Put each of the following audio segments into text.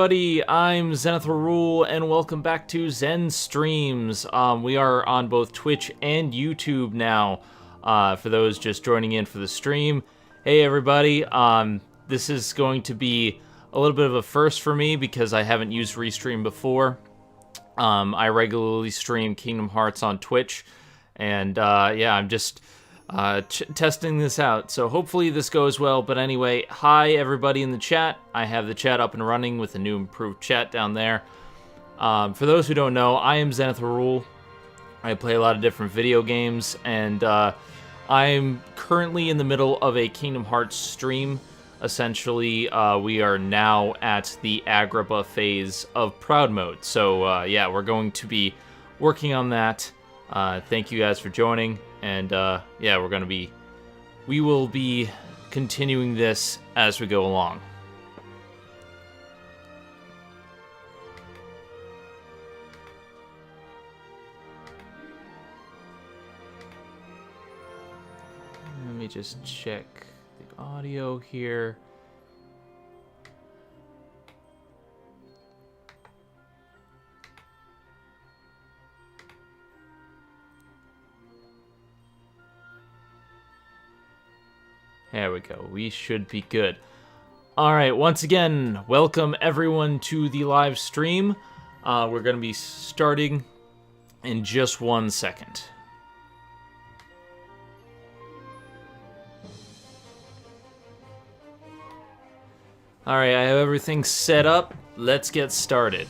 everybody, I'm Zenith Warrior, and welcome back to Zen Streams. We are on both Twitch and YouTube now, for those just joining in for the stream. Hey everybody, this is going to be a little bit of a first for me because I haven't used Restream before. I regularly stream Kingdom Hearts on Twitch, and yeah, I'm just testing this out, so hopefully this goes well. But anyway, hi everybody in the chat. I have the chat up and running with a new improved chat down there. For those who don't know, I am Zenith Warrior. I play a lot of different video games, and I'm currently in the middle of a Kingdom Hearts stream. Essentially, we are now at the Agrabah phase of Proud Mode, so yeah, we're going to be working on that. Thank you guys for joining. And, yeah, we will be continuing this as we go along. Let me just check the audio here. There we go. We should be good. Alright, once again, welcome everyone to the live stream. We're going to be starting in just 1 second. Alright, I have everything set up. Let's get started.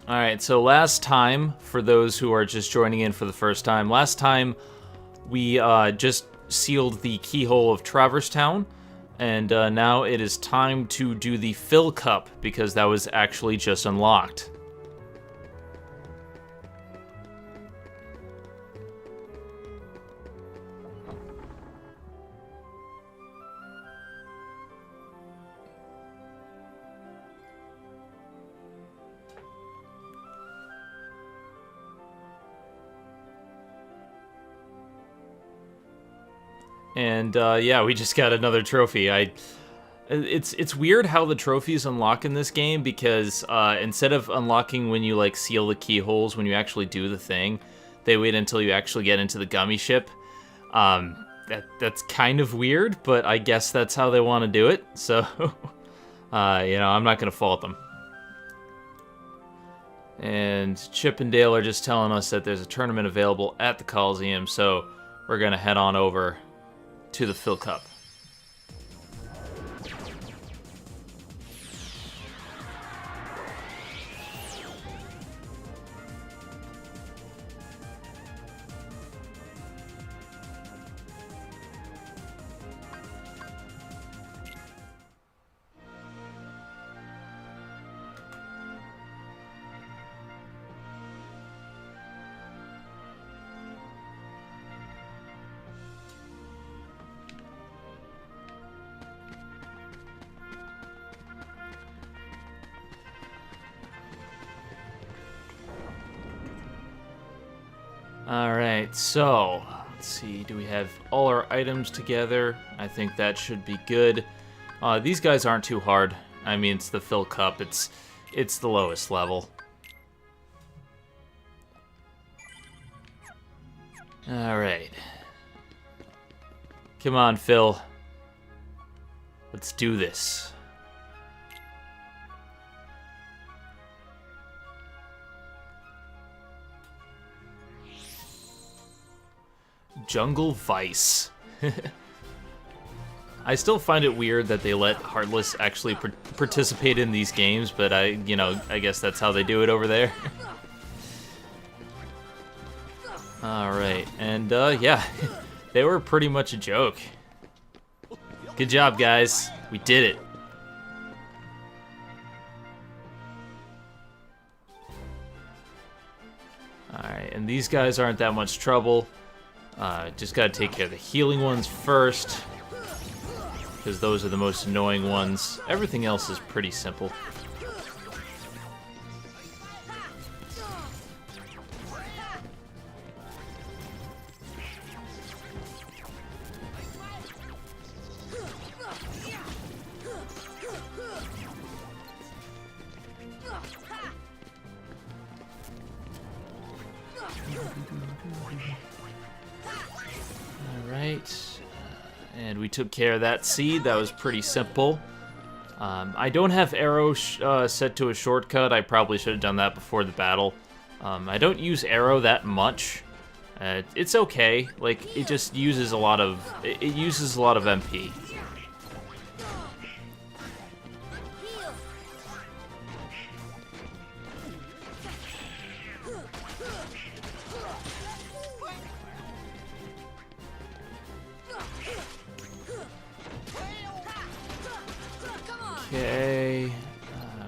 Alright, so last time, for those who are just joining in for the first time, last time we just sealed the keyhole of Traverse Town, and now it is time to do the Fill Cup, because that was actually just unlocked. And yeah, we just got another trophy. It's weird how the trophies unlock in this game, because instead of unlocking when you like seal the keyholes when you actually do the thing, they wait until you actually get into the gummy ship. That's kind of weird, but I guess that's how they want to do it. So you know, I'm not gonna fault them. And Chip and Dale are just telling us that there's a tournament available at the Coliseum, so we're gonna head on over to the Fill Cup. Alright, so, let's see, do we have all our items together? I think that should be good. These guys aren't too hard. I mean, it's the Fill Cup, it's the lowest level. Alright. Come on, Phil. Let's do this. Jungle Vice. I still find it weird that they let Heartless actually participate in these games, but I guess that's how they do it over there. Alright, and yeah, they were pretty much a joke. Good job, guys. We did it. Alright, and these guys aren't that much trouble. Just gotta take care of the healing ones first, because those are the most annoying ones. Everything else is pretty simple. Alright. And we took care of that seed. That was pretty simple. I don't have arrow set to a shortcut. I probably should have done that before the battle. I don't use arrow that much. It's okay. Like, it just uses a lot of... It uses a lot of MP. Okay,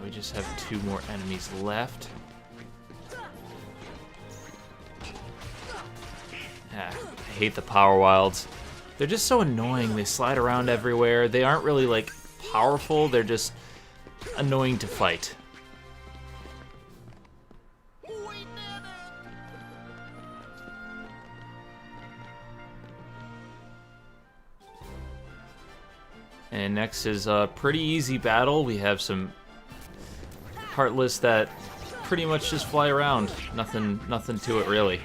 we just have 2 more enemies left. I hate the Power Wilds. They're just so annoying. They slide around everywhere. They aren't really, like, powerful. They're just annoying to fight. And next is a pretty easy battle. We have some Heartless that pretty much just fly around. Nothing to it, really.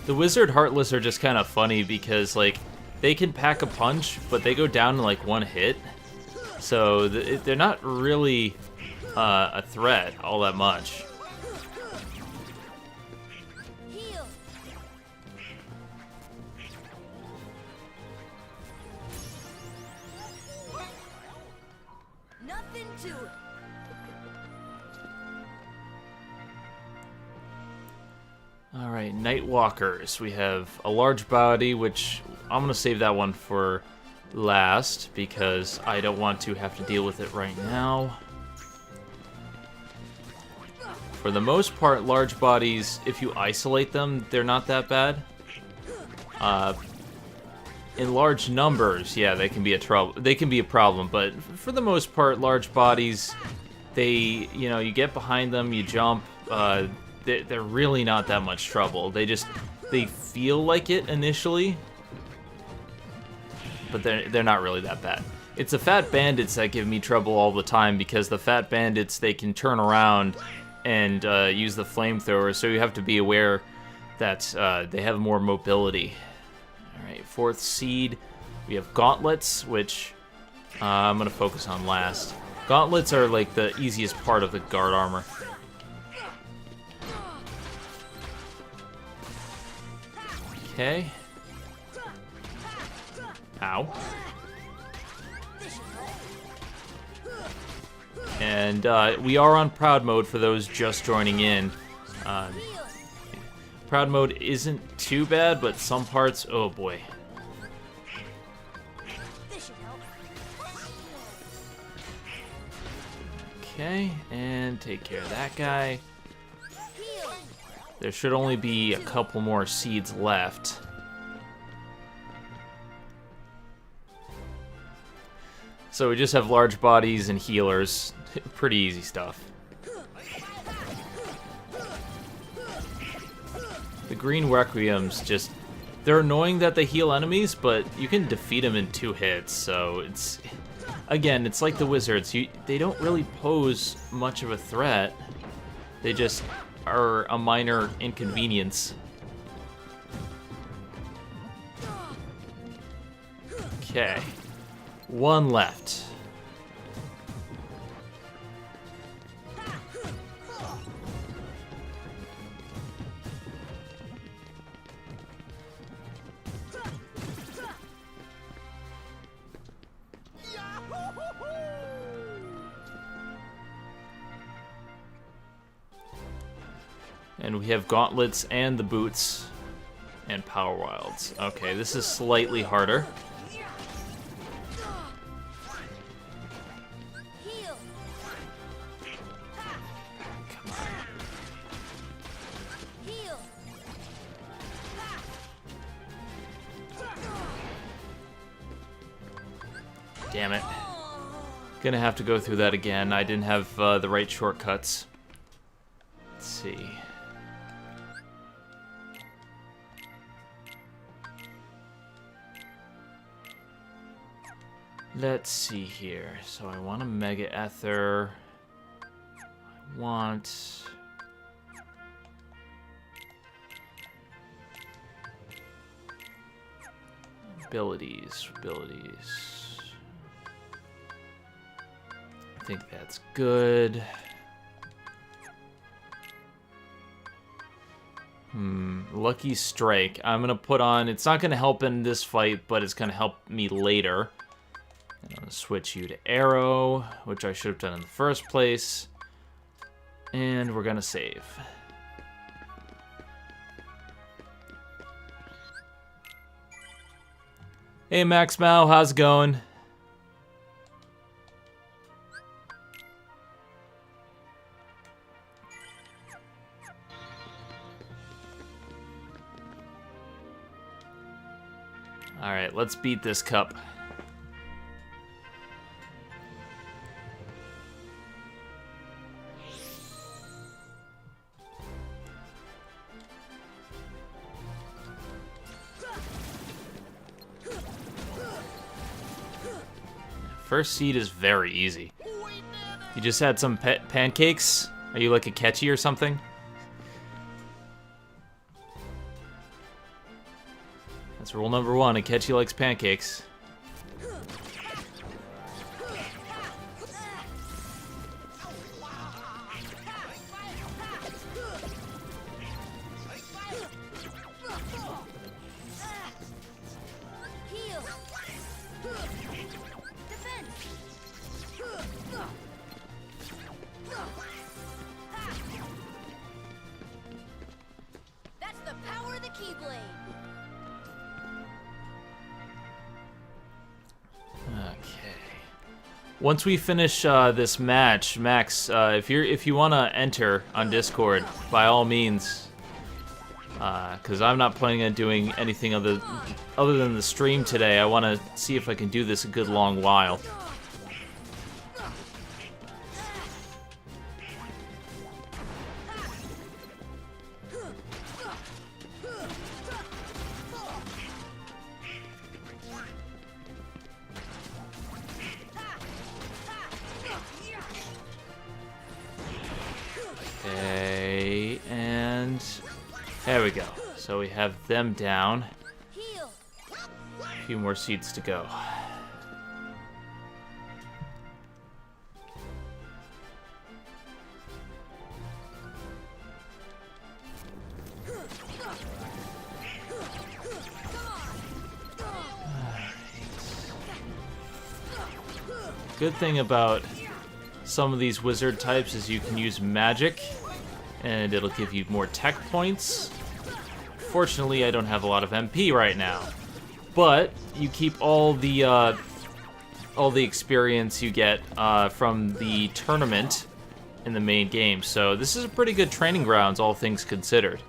The Wizard Heartless are just kind of funny because, like, they can pack a punch, but they go down in, like, 1 hit. So they're not really a threat all that much. Alright, Nightwalkers. We have a large body, which I'm going to save that one for last because I don't want to have to deal with it right now. For the most part, large bodies, if you isolate them, they're not that bad. In large numbers, yeah, they can be a problem, but for the most part, large bodies, they, you know, you get behind them, you jump, they're really not that much trouble. They feel like it initially, but they're not really that bad. It's the Fat Bandits that give me trouble all the time because the Fat Bandits, they can turn around and use the flamethrower, so you have to be aware that they have more mobility. Alright, 4th seed. We have Gauntlets, which I'm going to focus on last. Gauntlets are like the easiest part of the guard armor. Okay. Ow. And we are on Proud Mode for those just joining in. Proud Mode isn't too bad, but some parts, oh boy. Okay, and take care of that guy. There should only be a couple more seeds left. So we just have large bodies and healers. Pretty easy stuff. The green Requiems just... They're annoying that they heal enemies, but you can defeat them in 2 hits, so it's... Again, it's like the Wizards. They don't really pose much of a threat. They just are a minor inconvenience. Okay. 1 left. And we have Gauntlets and the Boots and Power Wilds. Okay, this is slightly harder. Come on. Damn it. Gonna have to go through that again. I didn't have the right shortcuts. Let's see. Let's see here. So I want a Mega Ether. I want... Abilities. I think that's good. Lucky Strike. I'm gonna put on, it's not gonna help in this fight, but it's gonna help me later. I'm gonna switch you to Arrow, which I should have done in the first place. And we're gonna save. Hey Max Mao, how's it going? Alright, let's beat this cup. First seed is very easy. You just had some pancakes? Are you like a catchy or something? That's rule number 1, a catchy likes pancakes. Once we finish this match, Max, if you want to enter on Discord, by all means, because I'm not planning on doing anything other than the stream today. I want to see if I can do this a good long while. Okay, and there we go. So we have them down. A few more seeds to go. Good thing about some of these wizard types is you can use magic and it'll give you more tech points. Fortunately, I don't have a lot of MP right now, but you keep all the experience you get from the tournament in the main game. So this is a pretty good training grounds, all things considered.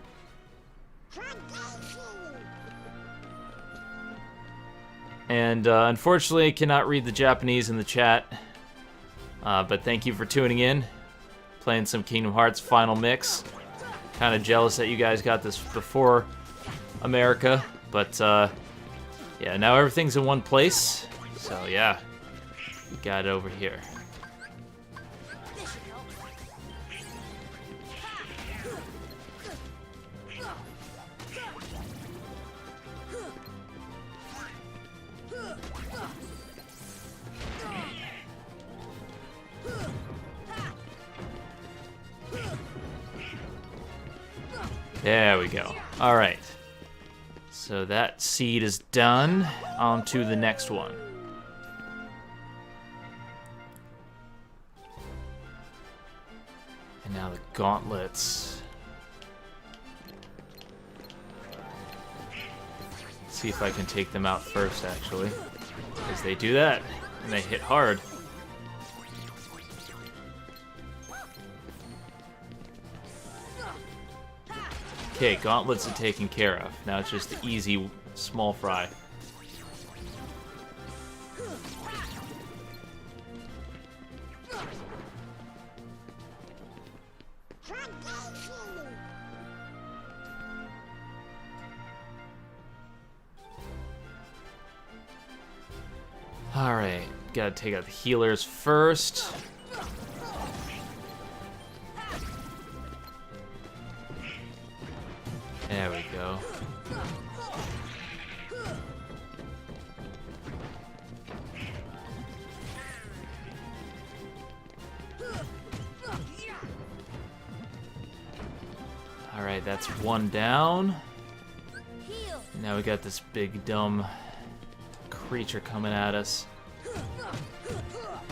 And unfortunately, I cannot read the Japanese in the chat. But thank you for tuning in. Playing some Kingdom Hearts Final Mix. Kind of jealous that you guys got this before America. But yeah, now everything's in one place. So yeah, we got it over here. There we go. All right. So that seed is done. On to the next one. And now the gauntlets. Let's see if I can take them out first, actually. Because they do that, and they hit hard. Okay, gauntlets are taken care of. Now it's just the easy small fry. Alright, gotta take out the healers first. There we go. Alright, that's one down. Now we got this big dumb creature coming at us.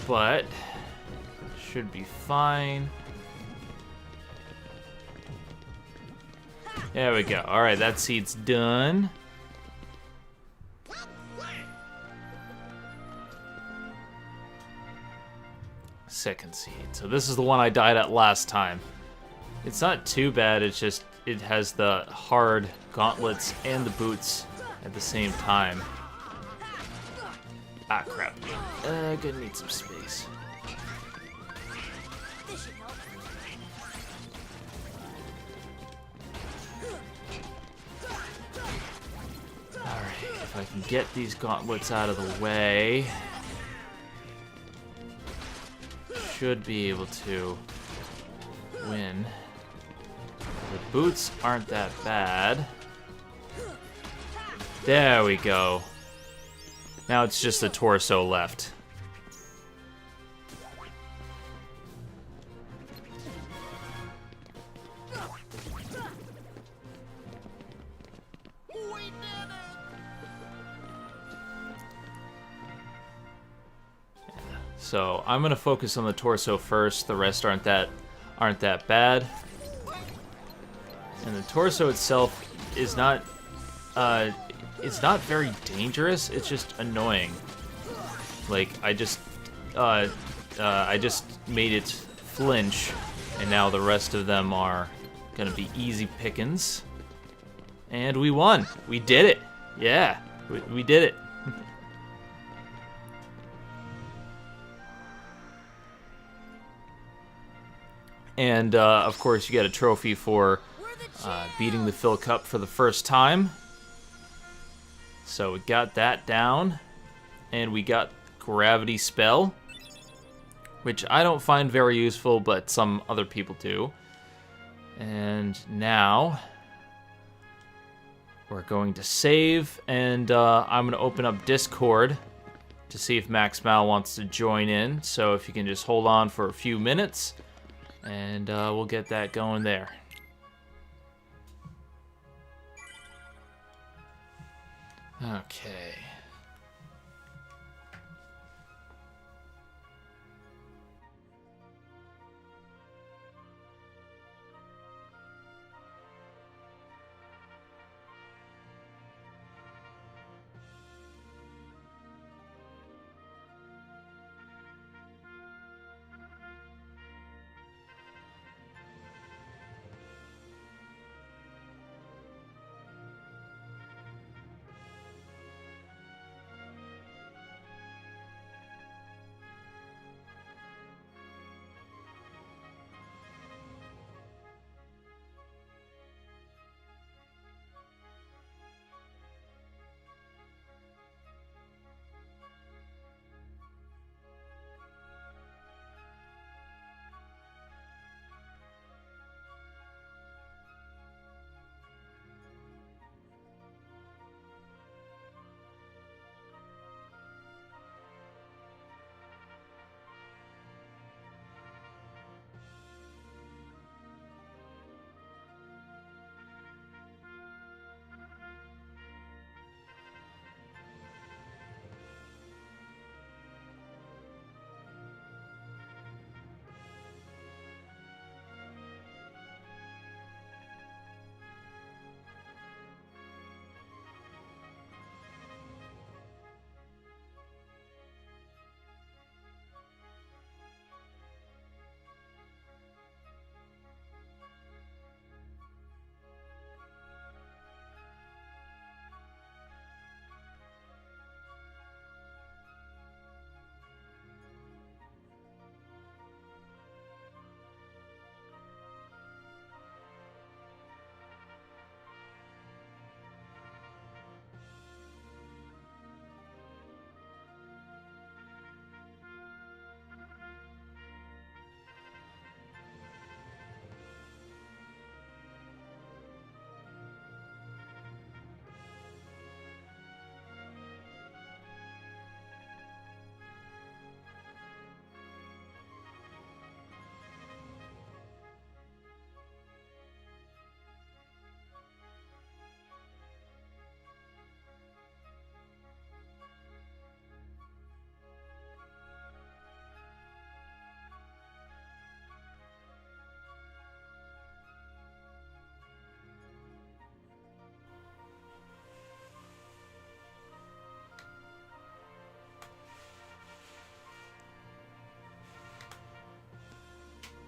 But should be fine. There we go. Alright, that seed's done. Second seed. So this is the one I died at last time. It's not too bad, it's just it has the hard gauntlets and the boots at the same time. Ah, crap. Gonna need some space. Alright, if I can get these gauntlets out of the way, should be able to win. The boots aren't that bad. There we go. Now it's just the torso left. So I'm gonna focus on the torso first. The rest aren't that bad. And the torso itself is not it's not very dangerous. It's just annoying. Like I just made it flinch, and now the rest of them are gonna be easy pickings. And we won. We did it. Yeah, we did it. And of course, you get a trophy for beating the Phil Cup for the first time. So we got that down, and we got Gravity Spell, which I don't find very useful, but some other people do. And now we're going to save, and I'm going to open up Discord to see if Max Mal wants to join in. So if you can just hold on for a few minutes, and we'll get that going there. Okay.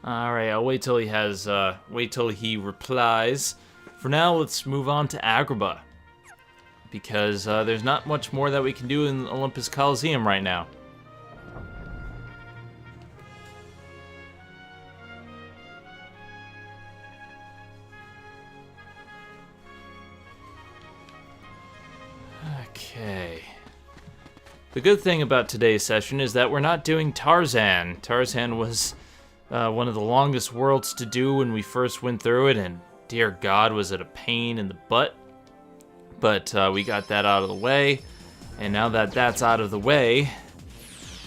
Alright, I'll wait till he has, wait till he replies. For now, let's move on to Agrabah. Because, there's not much more that we can do in Olympus Coliseum right now. Okay. The good thing about today's session is that we're not doing Tarzan. Tarzan was one of the longest worlds to do when we first went through it, and dear God, was it a pain in the butt. But we got that out of the way, and now that that's out of the way,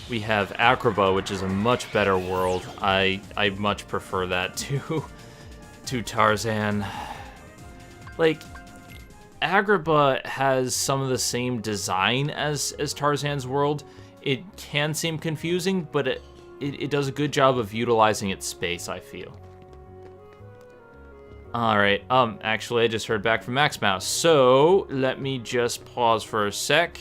we have Agrabah, which is a much better world. I much prefer that to Tarzan. Like, Agrabah has some of the same design as Tarzan's world. It can seem confusing, but it does a good job of utilizing its space, I feel. Alright, actually I just heard back from Max Mouse, so let me just pause for a sec.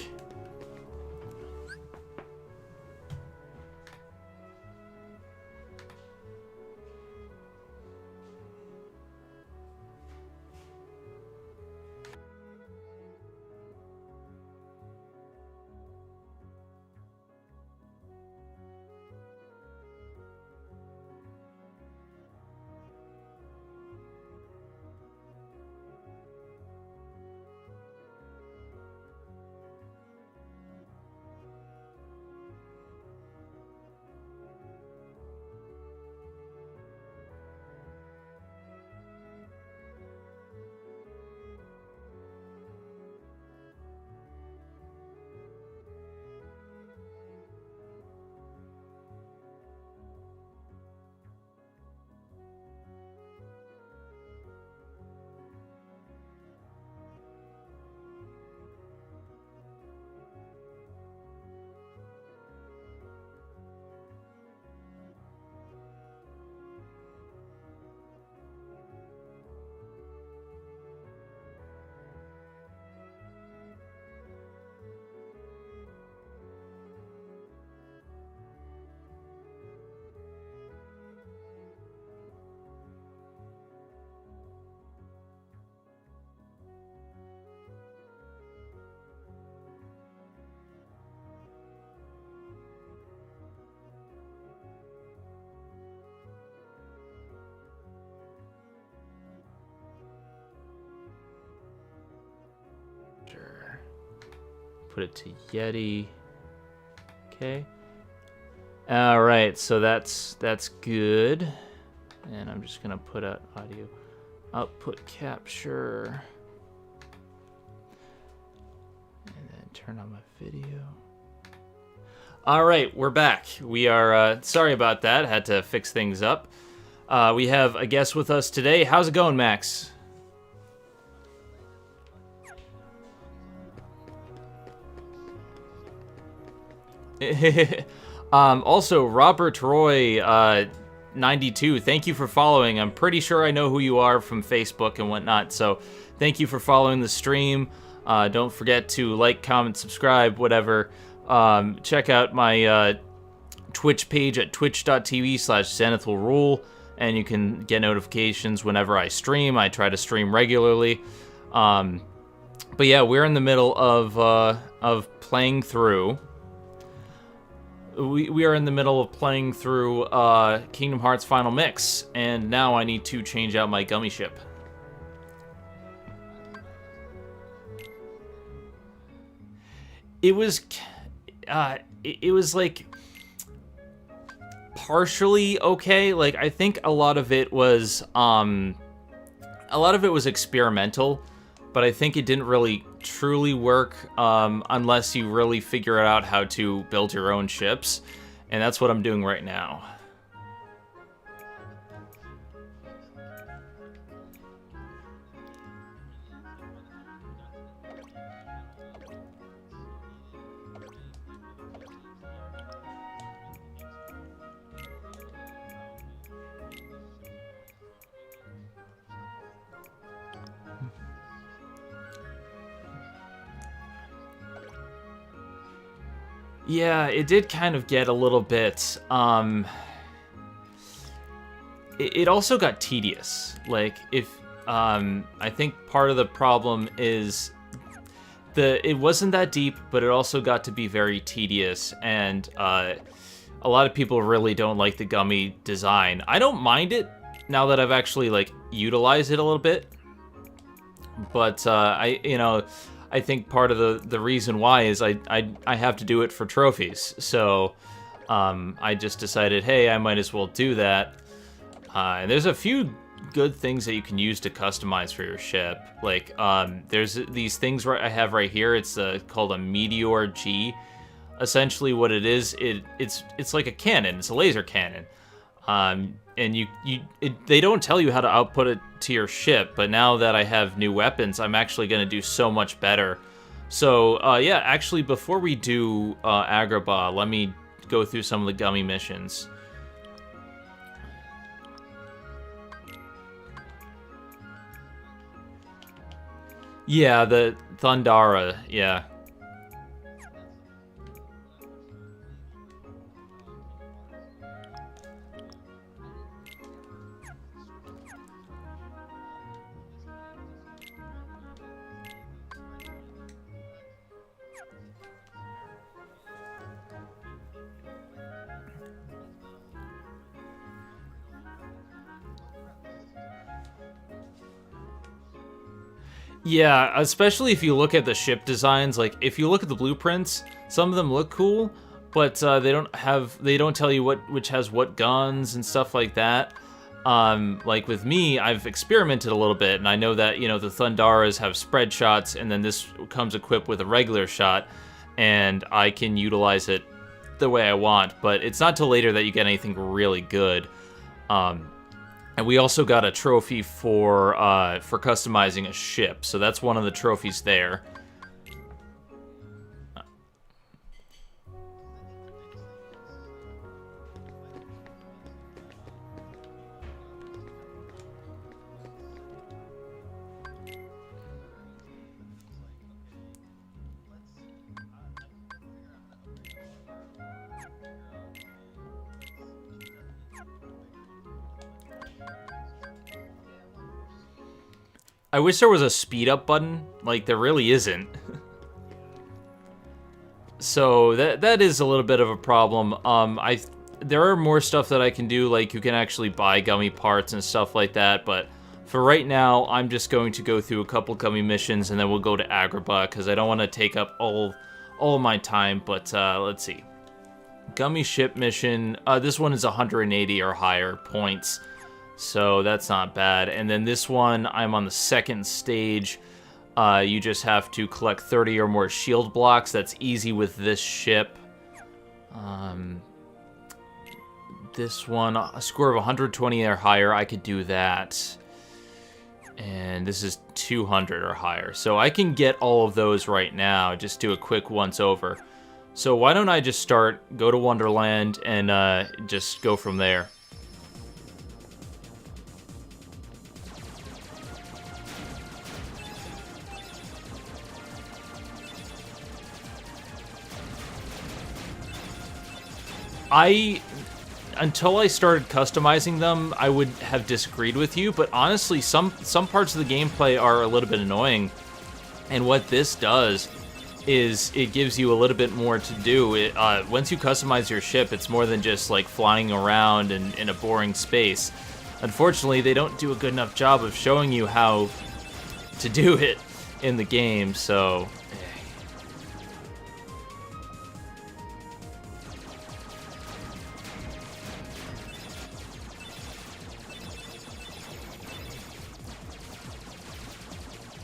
Put it to Yeti. Okay. All right, so that's good. And I'm just gonna put out audio output capture. And then turn on my video. All right, we're back. We are, sorry about that. Had to fix things up. We have a guest with us today. How's it going, Max? Also, Robert Roy, 92, thank you for following. I'm pretty sure I know who you are from Facebook and whatnot, so thank you for following the stream. Don't forget to like, comment, subscribe, whatever. Check out my Twitch page at twitch.tv/Zenith will rule, and you can get notifications whenever I stream. I try to stream regularly. But yeah, we're in the middle of playing through. We are in the middle of playing through Kingdom Hearts Final Mix, and now I need to change out my gummy ship. It was like partially okay. Like, I think a lot of it was experimental, but I think it didn't really truly work unless you really figure out how to build your own ships, and that's what I'm doing right now. Yeah, it did kind of get a little bit, it also got tedious. Like, if I think part of the problem is it wasn't that deep, but it also got to be very tedious, and a lot of people really don't like the gummy design. I don't mind it now that I've actually like utilized it a little bit, but I think part of the reason why is I have to do it for trophies. So I just decided, hey, I might as well do that. And there's a few good things that you can use to customize for your ship. Like, there's these things I have right here. It's called a Meteor G. Essentially, what it is, it's like a cannon. It's a laser cannon. And they don't tell you how to output it to your ship, but now that I have new weapons, I'm actually going to do so much better. So, yeah, actually, before we do Agrabah, let me go through some of the gummy missions. Yeah, the Thundara, yeah. Yeah, especially if you look at the ship designs. Like, if you look at the blueprints, some of them look cool, but they don't tell you which has what guns and stuff like that. Like with me, I've experimented a little bit, and I know that, you know, the Thundaras have spread shots, and then this comes equipped with a regular shot, and I can utilize it the way I want, but it's not till later that you get anything really good. And we also got a trophy for customizing a ship, so that's one of the trophies there. I wish there was a speed up button. Like, there really isn't. So that is a little bit of a problem. There are more stuff that I can do, like you can actually buy gummy parts and stuff like that, but for right now, I'm just going to go through a couple gummy missions, and then we'll go to Agrabah, because I don't want to take up all my time, but let's see. Gummy ship mission, this one is 180 or higher points, so that's not bad. And then this one, I'm on the second stage. You just have to collect 30 or more shield blocks. That's easy with this ship. This one, a score of 120 or higher, I could do that. And this is 200 or higher. So I can get all of those right now, just do a quick once over. So why don't I just go to Wonderland, and just go from there. Until I started customizing them, I would have disagreed with you, but honestly, some parts of the gameplay are a little bit annoying, and what this does is it gives you a little bit more to do. Once you customize your ship, it's more than just like flying around in a boring space. Unfortunately, they don't do a good enough job of showing you how to do it in the game, so...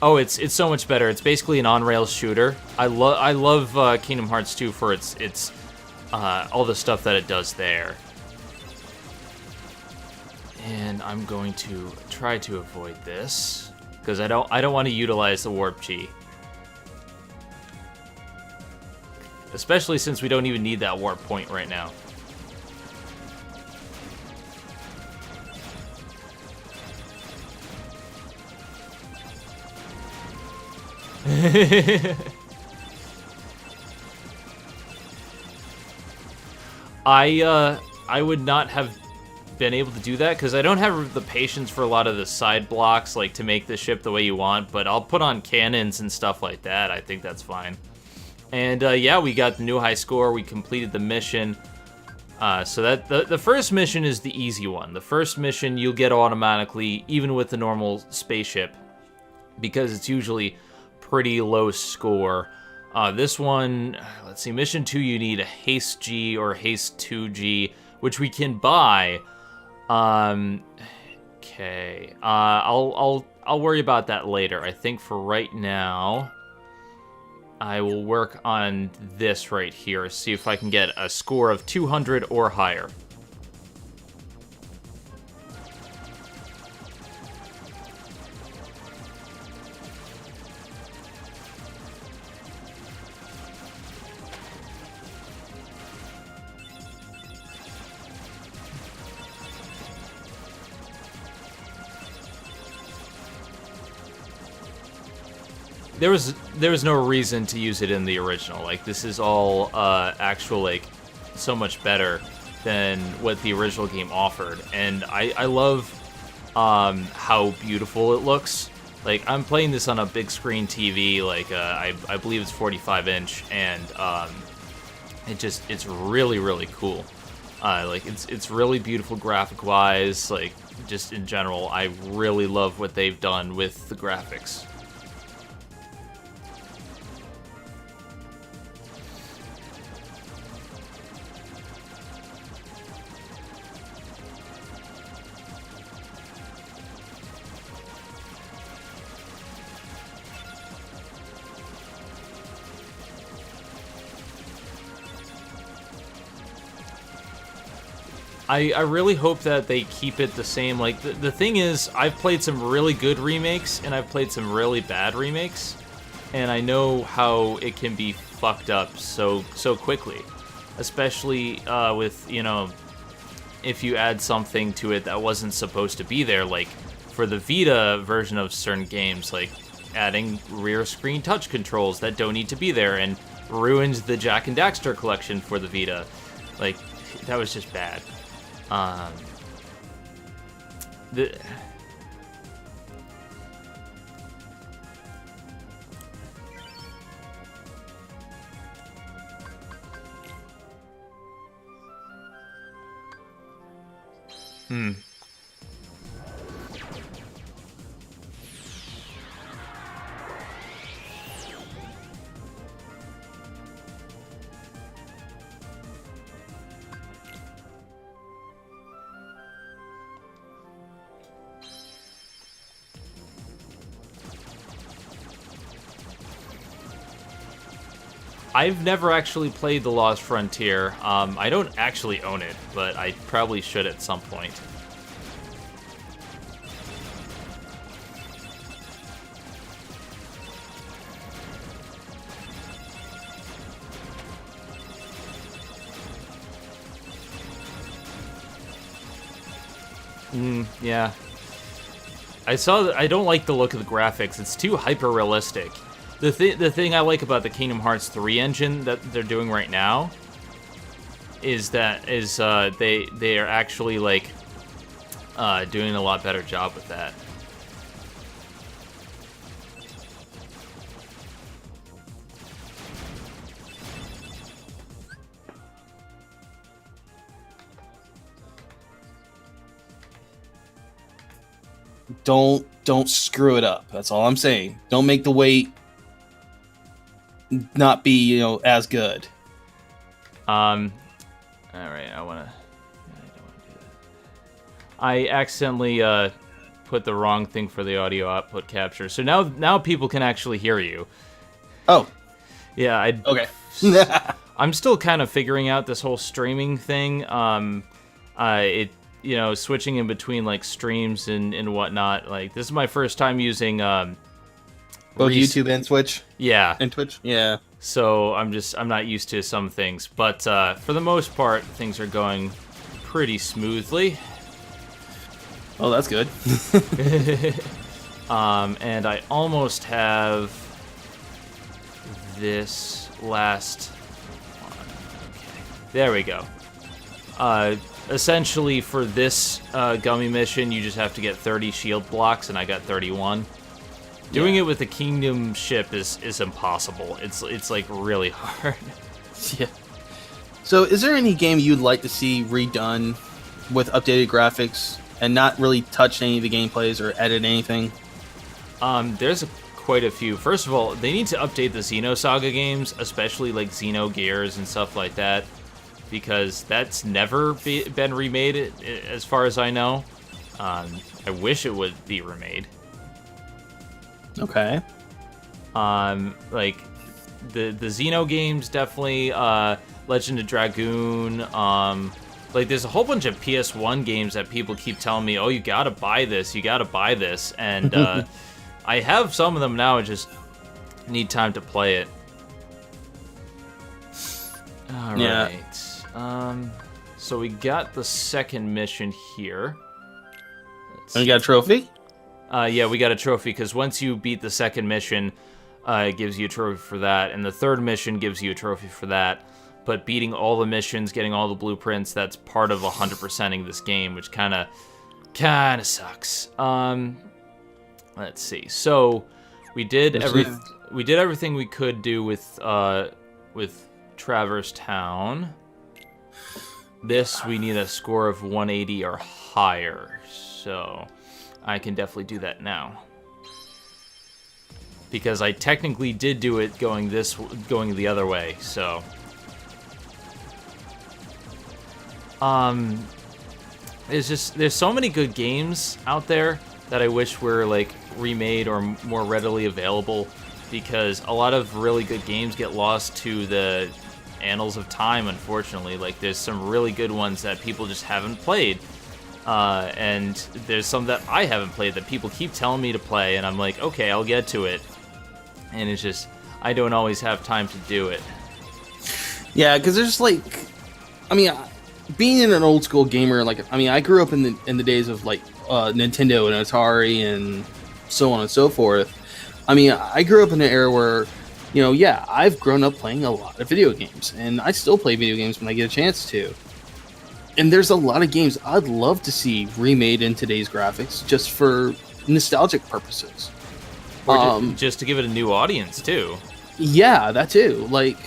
Oh, it's so much better. It's basically an on-rails shooter. I love Kingdom Hearts 2 for its all the stuff that it does there. And I'm going to try to avoid this because I don't want to utilize the warp G. Especially since we don't even need that warp point right now. I would not have been able to do that, because I don't have the patience for a lot of the side blocks, like, to make the ship the way you want, but I'll put on cannons and stuff like that. I think that's fine. And, yeah, we got the new high score. We completed the mission. So that the first mission is the easy one. The first mission you'll get automatically, even with the normal spaceship, because it's usually pretty low score. This one, let's see, mission 2, you need a Haste G or Haste 2G, which we can buy. Okay, I'll worry about that later. I think for right now, I will work on this right here, see if I can get a score of 200 or higher. There was no reason to use it in the original. Like, this is all actual, like, so much better than what the original game offered. And I love how beautiful it looks. Like, I'm playing this on a big screen TV, like, I believe it's 45 inch, and it's really, really cool. Like, it's really beautiful graphic-wise, like, just in general. I really love what they've done with the graphics. I really hope that they keep it the same. Like, the thing is, I've played some really good remakes, and I've played some really bad remakes, and I know how it can be fucked up so quickly. Especially with, you know, if you add something to it that wasn't supposed to be there, like, for the Vita version of certain games, like, adding rear screen touch controls that don't need to be there, and ruined the Jak and Daxter collection for the Vita. Like, that was just bad. The... I've never actually played The Lost Frontier. I don't actually own it, but I probably should at some point. Yeah. I don't like the look of the graphics. It's too hyper-realistic. The thing I like about the Kingdom Hearts 3 engine that they're doing right now is that they are actually, like, doing a lot better job with that. Don't screw it up. That's all I'm saying. Don't make the wait not be, you know, as good. All right, I don't want to do that. I accidentally put the wrong thing for the audio output capture. So now people can actually hear you. Oh. Yeah, okay. I'm still kind of figuring out this whole streaming thing. You know, switching in between, like, streams and whatnot. Like, this is my first time using both YouTube and Twitch? Yeah. And Twitch? Yeah. So I'm not used to some things. But for the most part, things are going pretty smoothly. Oh, that's good. And I almost have this last one. Okay. There we go. essentially for this gummy mission, you just have to get 30 shield blocks, and I got 31. Doing it with the Kingdom ship is impossible. It's like really hard. Yeah. So, is there any game you'd like to see redone with updated graphics and not really touch any of the gameplays or edit anything? There's quite a few. First of all, they need to update the Xenosaga games, especially like Xenogears and stuff like that, because that's never been remade as far as I know. I wish it would be remade. Okay. Like the Xeno games definitely. Legend of Dragoon. Like there's a whole bunch of PS1 games that people keep telling me, "Oh, you gotta buy this. You gotta buy this," and I have some of them now. I just need time to play it. All right. So we got the second mission here. And you got a trophy? Yeah, we got a trophy, because once you beat the second mission, it gives you a trophy for that, and the third mission gives you a trophy for that. But beating all the missions, getting all the blueprints, that's part of 100%ing this game, which kind of sucks. Let's see. So we did everything we could do with Traverse Town. This we need a score of 180 or higher, so I can definitely do that now. Because I technically did do it going the other way, so there's so many good games out there that I wish were like remade or more readily available, because a lot of really good games get lost to the annals of time, unfortunately. Like there's some really good ones that people just haven't played, and there's some that I haven't played that people keep telling me to play, and I'm like, okay, I'll get to it, and it's just I don't always have time to do it. Yeah, because there's like, I mean, being an old school gamer, like, I mean, I grew up in the days of like Nintendo and Atari and so on and so forth. I mean, I grew up in an era where, you know, yeah, I've grown up playing a lot of video games, and I still play video games when I get a chance to. And there's a lot of games I'd love to see remade in today's graphics just for nostalgic purposes. Or just to give it a new audience, too. Yeah, that too. Like,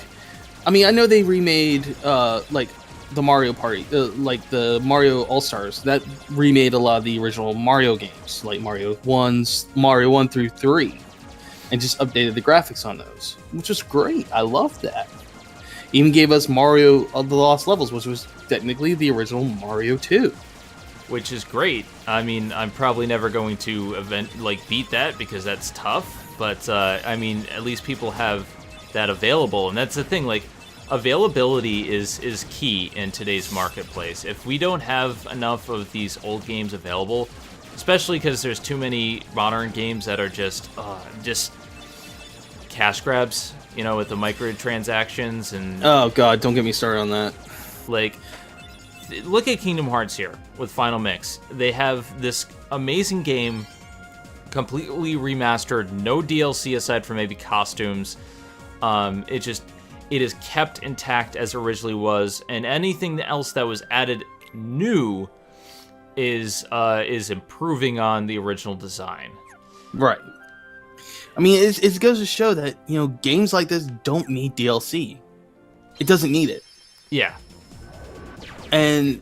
I mean, I know they remade, like, the Mario Party, like the Mario All-Stars. That remade a lot of the original Mario games, like Mario 1 through 3. And just updated the graphics on those, which was great. I loved that. Even gave us Mario of the Lost Levels, which was technically the original Mario 2. Which is great. I mean, I'm probably never going to beat that, because that's tough. But I mean, at least people have that available, and that's the thing. Like, availability is key in today's marketplace. If we don't have enough of these old games available, especially because there's too many modern games that are just cash grabs, you know, with the microtransactions and... Oh god, don't get me started on that. Like, look at Kingdom Hearts here with Final Mix. They have this amazing game, completely remastered, no DLC aside from maybe costumes. It is kept intact as originally was, and anything else that was added new is improving on the original design. Right. I mean, it goes to show that, you know, games like this don't need DLC. It doesn't need it. Yeah. And,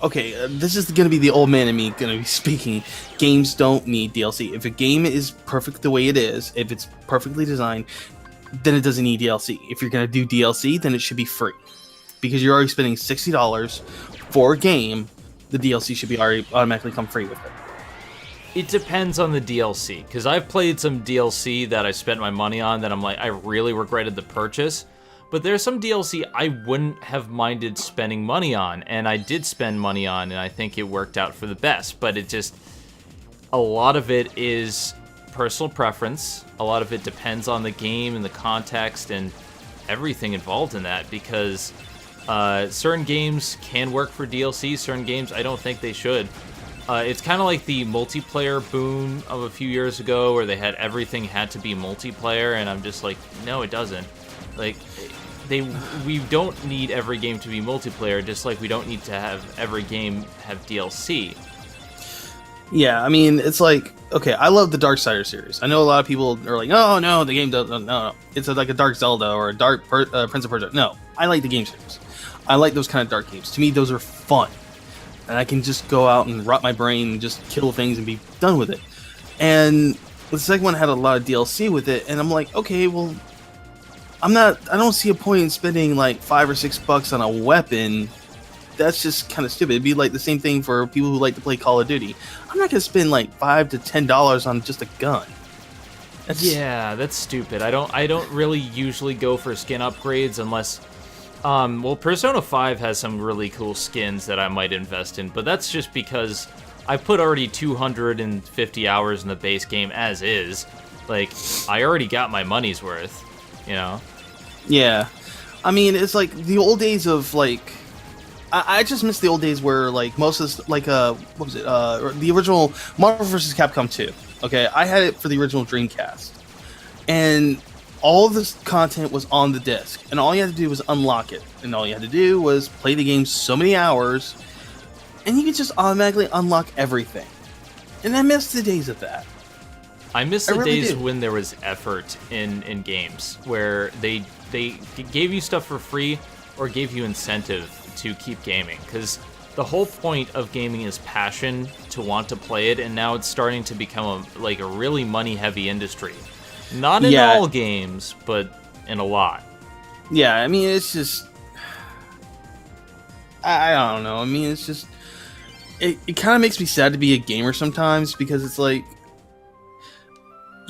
okay, this is going to be the old man in me going to be speaking. Games don't need DLC. If a game is perfect the way it is, if it's perfectly designed, then it doesn't need DLC. If you're going to do DLC, then it should be free. Because you're already spending $60 for a game, the DLC should be already automatically come free with it. It depends on the DLC, because I've played some DLC that I spent my money on that I'm like, I really regretted the purchase. But there's some DLC I wouldn't have minded spending money on, and I did spend money on, and I think it worked out for the best. But it just, a lot of it is personal preference. A lot of it depends on the game and the context and everything involved in that, because certain games can work for DLC, certain games I don't think they should. It's kind of like the multiplayer boom of a few years ago, where they had everything had to be multiplayer, and I'm just like, no, it doesn't. Like, we don't need every game to be multiplayer, just like we don't need to have every game have DLC. Yeah, I mean, it's like, okay, I love the Darksider series. I know a lot of people are like, oh no, the game doesn't. No. It's like a Dark Zelda or a Dark Prince of Persia. No, I like the game series. I like those kind of dark games. To me, those are fun, and I can just go out and rot my brain and just kill things and be done with it. And the second one had a lot of DLC with it, and I'm like, okay, well, I don't see a point in spending like $5 or $6 on a weapon. That's just kind of stupid. It'd be like the same thing for people who like to play Call of Duty. I'm not gonna spend like $5 to $10 on just a gun. That's stupid. I don't really usually go for skin upgrades unless, well, Persona 5 has some really cool skins that I might invest in, but that's just because I put already 250 hours in the base game as is. Like, I already got my money's worth, you know? Yeah, I mean, it's like the old days of like. I just miss the old days where, like, most of this, like, what was it, the original Marvel vs. Capcom 2, okay? I had it for the original Dreamcast, and all of this content was on the disc, and all you had to do was unlock it, and all you had to do was play the game so many hours, and you could just automatically unlock everything. And I miss the days of that. I miss the days when there was effort in games, where they gave you stuff for free or gave you incentive to keep gaming, because the whole point of gaming is passion, to want to play it, and now it's starting to become a really money-heavy industry. Not in all games, but in a lot. Yeah, I mean, it's just... I don't know. I mean, it's just... It kind of makes me sad to be a gamer sometimes, because it's like...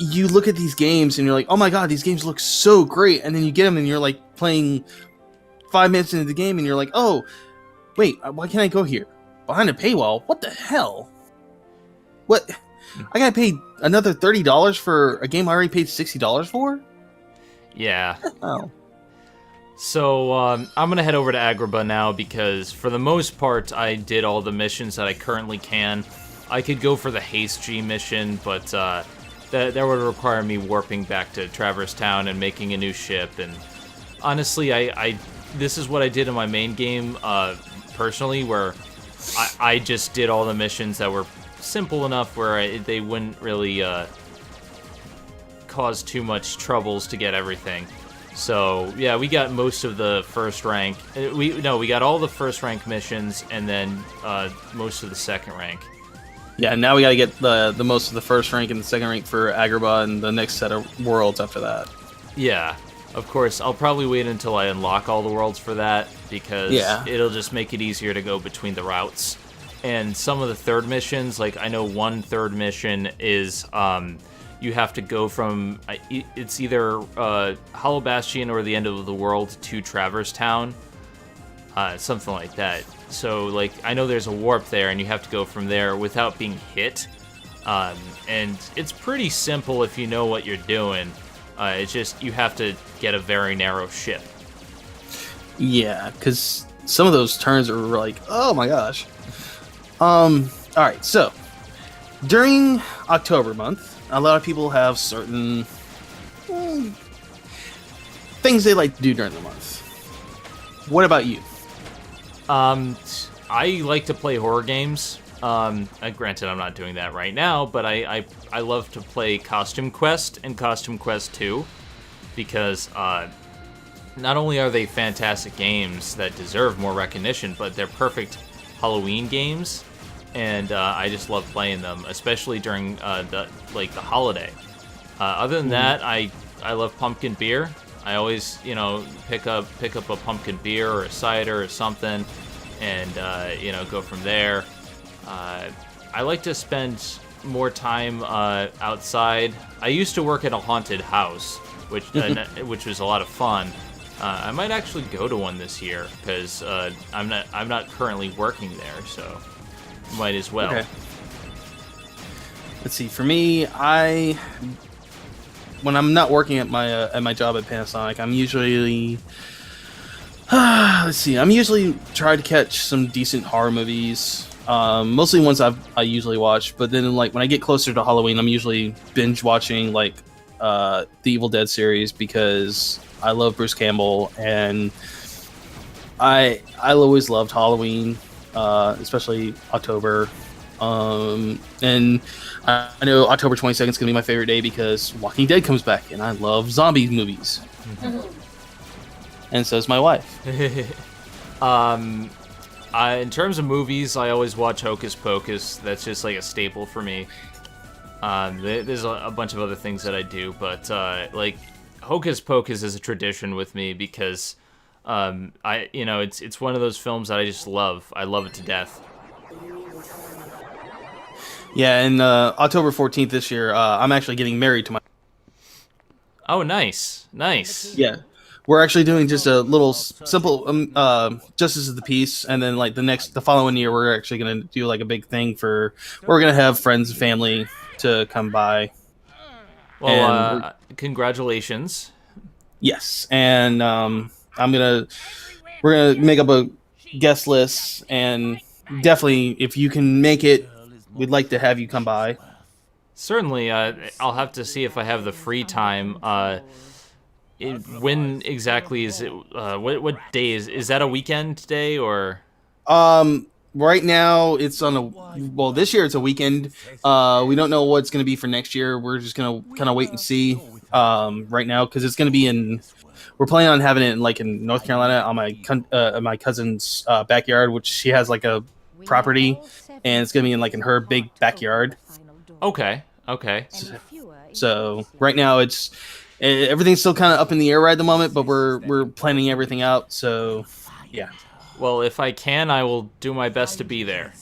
You look at these games, and you're like, oh my god, these games look so great, and then you get them, and you're like playing 5 minutes into the game, and you're like, oh, wait, why can't I go here? Behind a paywall? What the hell? What? I gotta pay another $30 for a game I already paid $60 for? Yeah. Oh. So, I'm gonna head over to Agrabah now, because for the most part, I did all the missions that I currently can. I could go for the Haste G mission, but that would require me warping back to Traverse Town and making a new ship, and honestly, this is what I did in my main game, personally, where I just did all the missions that were simple enough where they wouldn't really cause too much troubles to get everything. So, yeah, we got most of the first rank. We got all the first rank missions, and then most of the second rank. Yeah, now we gotta get the most of the first rank and the second rank for Agrabah and the next set of worlds after that. Yeah. Of course, I'll probably wait until I unlock all the worlds for that, because it'll just make it easier to go between the routes. And some of the third missions, like I know one third mission is you have to go from, it's either Hollow Bastion or the end of the world to Traverse Town, something like that. So, like, I know there's a warp there, and you have to go from there without being hit. And it's pretty simple if you know what you're doing. It's just, you have to get a very narrow ship. Yeah, because some of those turns are like, oh my gosh. Alright, so, during October month, a lot of people have certain things they like to do during the month. What about you? I like to play horror games. Granted, I'm not doing that right now, but I love to play Costume Quest and Costume Quest 2, because not only are they fantastic games that deserve more recognition, but they're perfect Halloween games, and I just love playing them, especially during the holiday. Other than that, I love pumpkin beer. I always, pick up a pumpkin beer or a cider or something, and go from there. I like to spend more time outside. I used to work at a haunted house, which was a lot of fun. I might actually go to one this year, because I'm not currently working there, so might as well. Okay. Let's see. For me, when I'm not working at my job at Panasonic, I'm usually I'm usually trying to catch some decent horror movies. Mostly ones I usually watch, but then like when I get closer to Halloween, I'm usually binge watching like the Evil Dead series because I love Bruce Campbell, and I always loved Halloween, especially October. And I know October 22nd is going to be my favorite day because Walking Dead comes back, and I love zombie movies. And so is my wife. In terms of movies, I always watch Hocus Pocus. That's just like a staple for me. There's a bunch of other things that I do, but like Hocus Pocus is a tradition with me because it's one of those films that I just love. I love it to death. Yeah, and October 14th this year, I'm actually getting married to my... Oh, nice. Yeah. We're actually doing just a little simple Justice of the Peace, and then like the following year, we're actually going to do like a big thing we're going to have friends and family to come by. Well, congratulations. Yes, and we're gonna make up a guest list, and definitely if you can make it, we'd like to have you come by. Certainly, I'll have to see if I have the free time. When exactly is it? What day is that? A weekend day or? Right now it's this year it's a weekend. We don't know what it's going to be for next year. We're just going to kind of wait and see right now because it's going to be we're planning on having it in North Carolina on my cousin's backyard, which she has like a property, and it's going to be in her big backyard. Okay. So right now everything's still kind of up in the air right at the moment, but we're planning everything out. So yeah. Well, if I can, I will do my best to be there.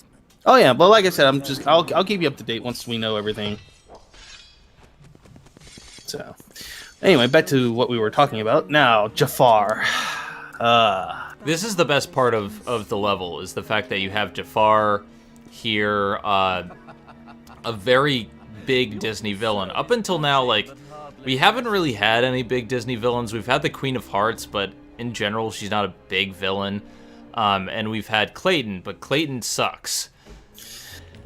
Oh yeah, but like I said, I'll keep you up to date once we know everything. So, anyway, back to what we were talking about. Now, Jafar. This is the best part of the level, is the fact that you have Jafar here, a very big Disney villain. Up until now, we haven't really had any big Disney villains. We've had the Queen of Hearts, but in general, she's not a big villain. And we've had Clayton, but Clayton sucks.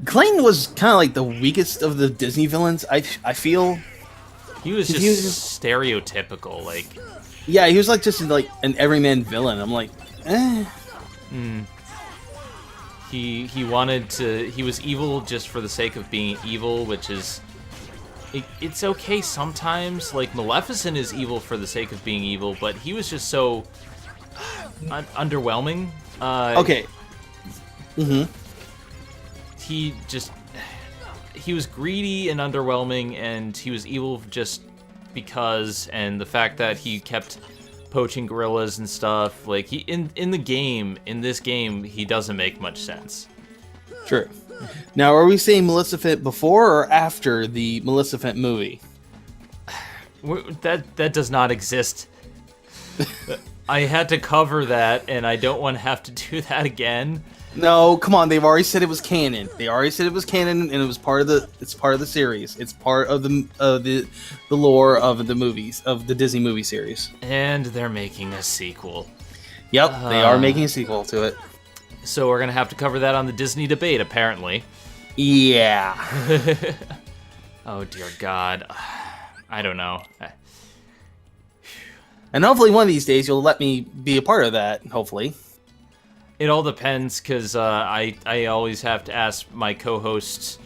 Clayton was kind of like the weakest of the Disney villains, I feel. He was just stereotypical, Yeah, he was just an everyman villain. I'm like, eh. He was evil just for the sake of being evil, which is... It's okay sometimes. Maleficent is evil for the sake of being evil, but he was just so... underwhelming. Okay. He was greedy and underwhelming, and he was evil just because, and the fact that he kept poaching gorillas and stuff, in this game, he doesn't make much sense. True. Now, are we saying Maleficent before or after the Maleficent movie? That does not exist. I had to cover that, and I don't want to have to do that again. No, come on. They've already said it was canon. And it was part of the series. It's part of the lore of the movies, of the Disney movie series. And they're making a sequel. Yep, they are making a sequel to it. So we're gonna have to cover that on the Disney debate, apparently. Yeah. Oh dear God. I don't know. And hopefully one of these days you'll let me be a part of that, hopefully. It all depends, because I always have to ask my co-hosts...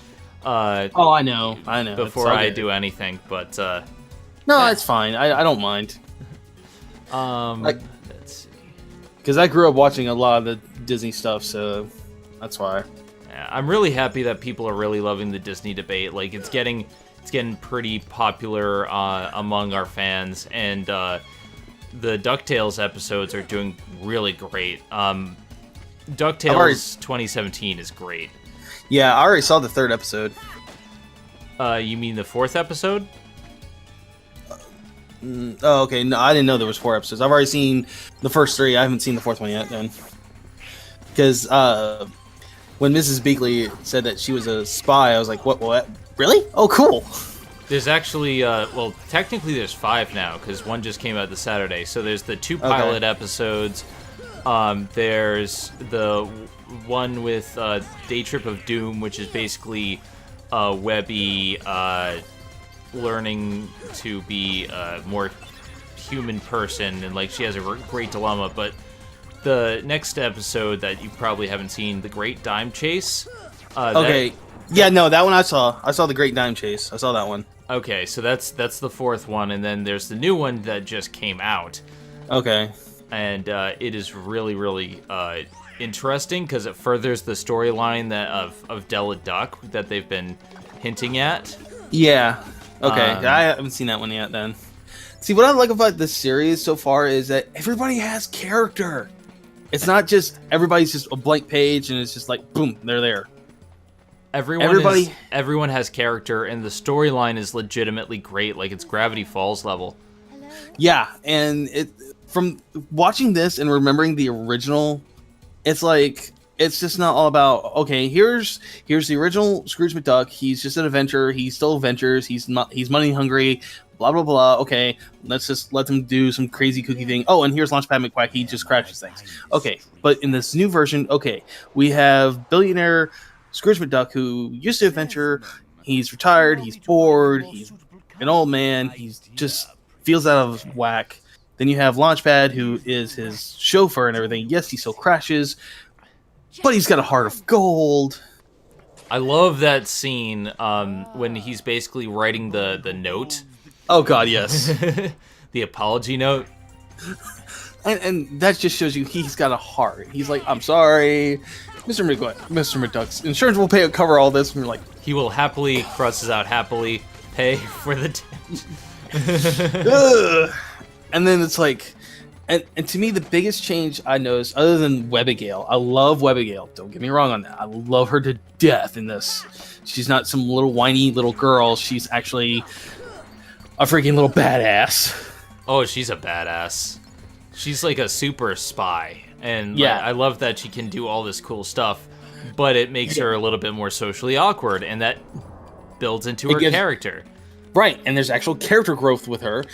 oh, I know. Before I do anything, but... no, it's fine. I don't mind. Let's see. Because I grew up watching a lot of the Disney stuff, so that's why. Yeah, I'm really happy that people are really loving the Disney debate. It's getting pretty popular among our fans, and... the DuckTales episodes are doing really great. DuckTales 2017 is great. Yeah, I already saw the third episode. You mean the fourth episode? Oh, okay. No, I didn't know there was 4 episodes. I've already seen the first 3. I haven't seen the 4th one yet, then. Because when Mrs. Beakley said that she was a spy, I was like, what? Really? Oh, cool. There's actually, technically there's 5 now, because one just came out this Saturday. So there's the 2 pilot episodes. There's the one with Day Trip of Doom, which is basically Webby learning to be a more human person, and like she has a great dilemma. But the next episode that you probably haven't seen, the Great Dime Chase. Okay. That one I saw. I saw the Great Dime Chase. I saw that one. Okay, so that's the fourth one, and then there's the new one that just came out. Okay. And it is really, really interesting because it furthers the storyline of Della Duck that they've been hinting at. Yeah. Okay. I haven't seen that one yet. Then. See, what I like about this series so far is that everybody has character. It's not just everybody's just a blank page and it's just like boom, they're there. Everyone has character, and the storyline is legitimately great. Like, it's Gravity Falls level. Yeah, and from watching this and remembering the original, it's like it's just not all about okay. Here's the original Scrooge McDuck. He's just an adventurer. He still adventures. He's money hungry. Blah blah blah. Okay, let's just let them do some crazy cookie thing. Oh, and here's Launchpad McQuack. He just crashes things. Okay, but in this new version, okay, we have billionaire Scrooge McDuck, who used to adventure. He's retired. He's bored. He's an old man. He's just feels out of whack. Then you have Launchpad, who is his chauffeur and everything. Yes, he still crashes, but he's got a heart of gold. I love that scene when he's basically writing the note. Oh God, yes. The apology note. And that just shows you he's got a heart. He's like, I'm sorry, Mr. McDuck's insurance will cover all this. And you're like, he will happily, crosses out happily, pay for the and then it's like, and to me, the biggest change I noticed, other than Webigail, I love Webigail. Don't get me wrong on that. I love her to death in this. She's not some little whiny little girl. She's actually a freaking little badass. Oh, she's a badass. She's like a super spy. And yeah. I love that she can do all this cool stuff, but it makes her a little bit more socially awkward, and that builds into her character. Right, and there's actual character growth with her.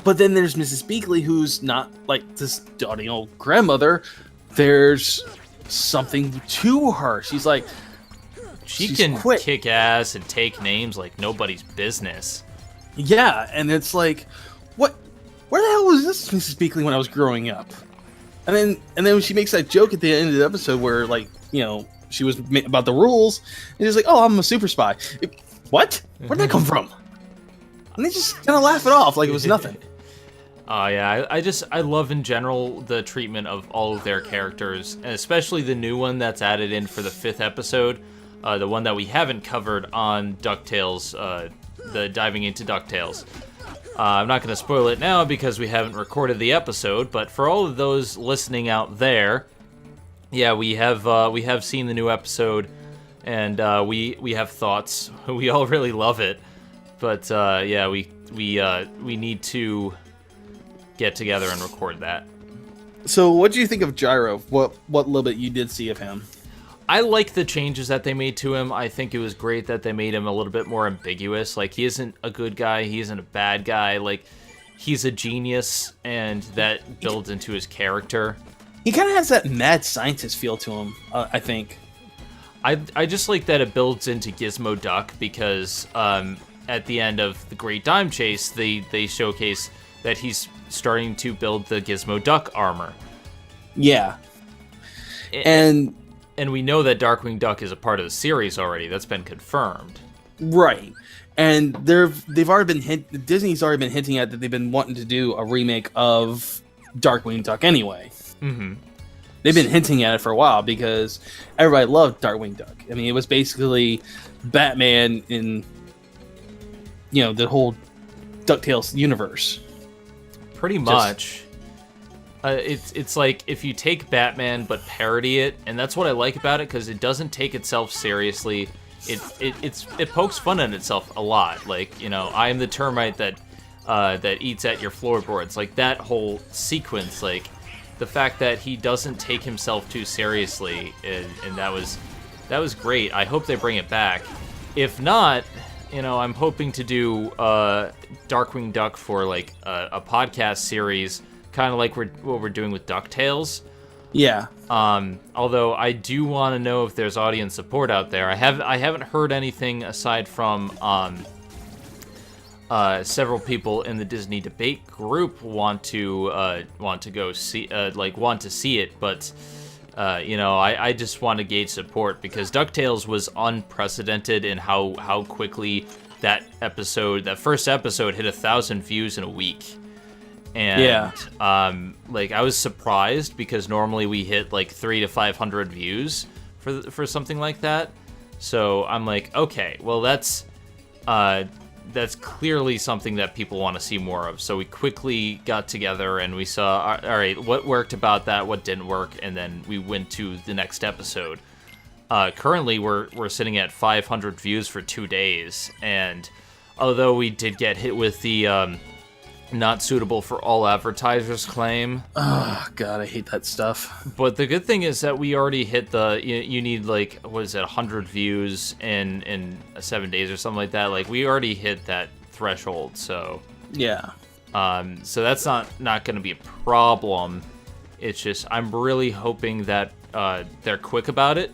But then there's Mrs. Beakley, who's not like this doting old grandmother. There's something to her. She's like... She can kick ass and take names like nobody's business. Yeah, and it's like, where the hell was this Mrs. Beakley when I was growing up? And then she makes that joke at the end of the episode where, like, you know, she was about the rules, and she's like, oh, I'm a super spy. What? Where'd that come from? And they just kind of laugh it off like it was nothing. Oh, yeah, I love in general the treatment of all of their characters, and especially the new one that's added in for the 5th episode, the one that we haven't covered on DuckTales, the diving into DuckTales. I'm not going to spoil it now because we haven't recorded the episode, but for all of those listening out there, yeah, we have seen the new episode, and we have thoughts. We all really love it, but yeah, we need to get together and record that. So, what do you think of Gyro? What little bit you did see of him? I like the changes that they made to him. I think it was great that they made him a little bit more ambiguous. Like, he isn't a good guy, he isn't a bad guy. Like, he's a genius, and that builds into his character. He kind of has that mad scientist feel to him, I think. I just like that it builds into Gizmo Duck because at the end of the Great Dime Chase, they showcase that he's starting to build the Gizmo Duck armor. Yeah. And we know that Darkwing Duck is a part of the series already. That's been confirmed. Right. And Disney's already been hinting at that they've been wanting to do a remake of Darkwing Duck anyway. Mm-hmm. They've been hinting at it for a while because everybody loved Darkwing Duck. I mean, it was basically Batman in, you know, the whole DuckTales universe. Pretty much. It's like if you take Batman but parody it, and that's what I like about it because it doesn't take itself seriously. It pokes fun at itself a lot. Like, you know, I am the termite that eats at your floorboards. Like that whole sequence, like the fact that he doesn't take himself too seriously, and that was great. I hope they bring it back. If not, you know, I'm hoping to do Darkwing Duck for like a podcast series. Kind of like what we're doing with DuckTales. Yeah. Although I do want to know if there's audience support out there. I haven't heard anything aside from several people in the Disney debate group want to go see want to see it, but I just want to gauge support because DuckTales was unprecedented in how quickly that first episode hit 1,000 views in a week. And I was surprised because normally we hit like 300 to 500 views for something like that. So I'm like, okay, well that's clearly something that people want to see more of. So we quickly got together and we saw, all right, what worked about that, what didn't work, and then we went to the next episode. Currently, we're sitting at 500 views for 2 days, and although we did get hit with the not suitable for all advertisers claim. Oh, God, I hate that stuff. But the good thing is that we already hit you need, 100 views in 7 days or something like that. Like, we already hit that threshold, so... Yeah. So that's not going to be a problem. It's just, I'm really hoping that they're quick about it,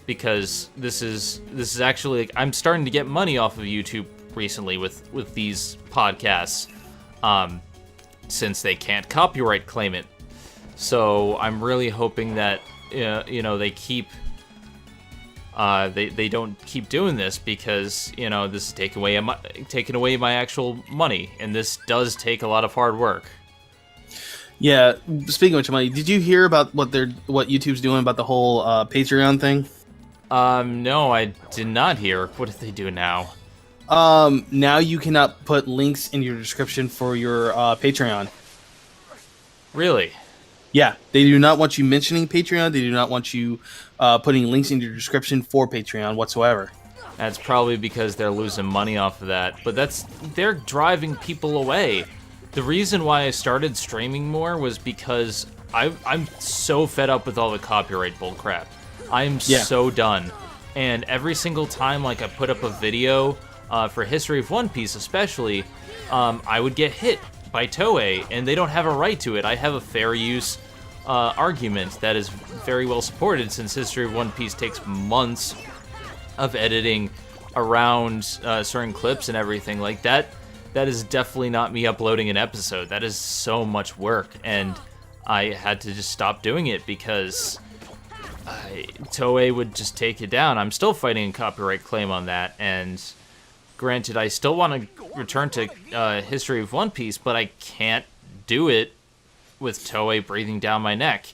because this is actually, I'm starting to get money off of YouTube recently with these podcasts. Since they can't copyright claim it. So I'm really hoping that they keep they don't keep doing this, because this is taking away my actual money, and this does take a lot of hard work. Yeah, speaking of which money, did you hear about what YouTube's doing about the whole Patreon thing? No, I did not hear. What did they do now? Now you cannot put links in your description for your Patreon. Really? Yeah, they do not want you mentioning Patreon. They do not want you putting links in your description for Patreon whatsoever. That's probably because they're losing money off of that. But they're driving people away. The reason why I started streaming more was because I'm so fed up with all the copyright bullcrap. I'm so done. And every single time I put up a video... for History of One Piece especially, I would get hit by Toei, and they don't have a right to it. I have a fair use argument that is very well supported, since History of One Piece takes months of editing around certain clips and everything like that. That is definitely not me uploading an episode. That is so much work, and I had to just stop doing it because Toei would just take it down. I'm still fighting a copyright claim on that, and... Granted, I still want to return to History of One Piece, but I can't do it with Toei breathing down my neck.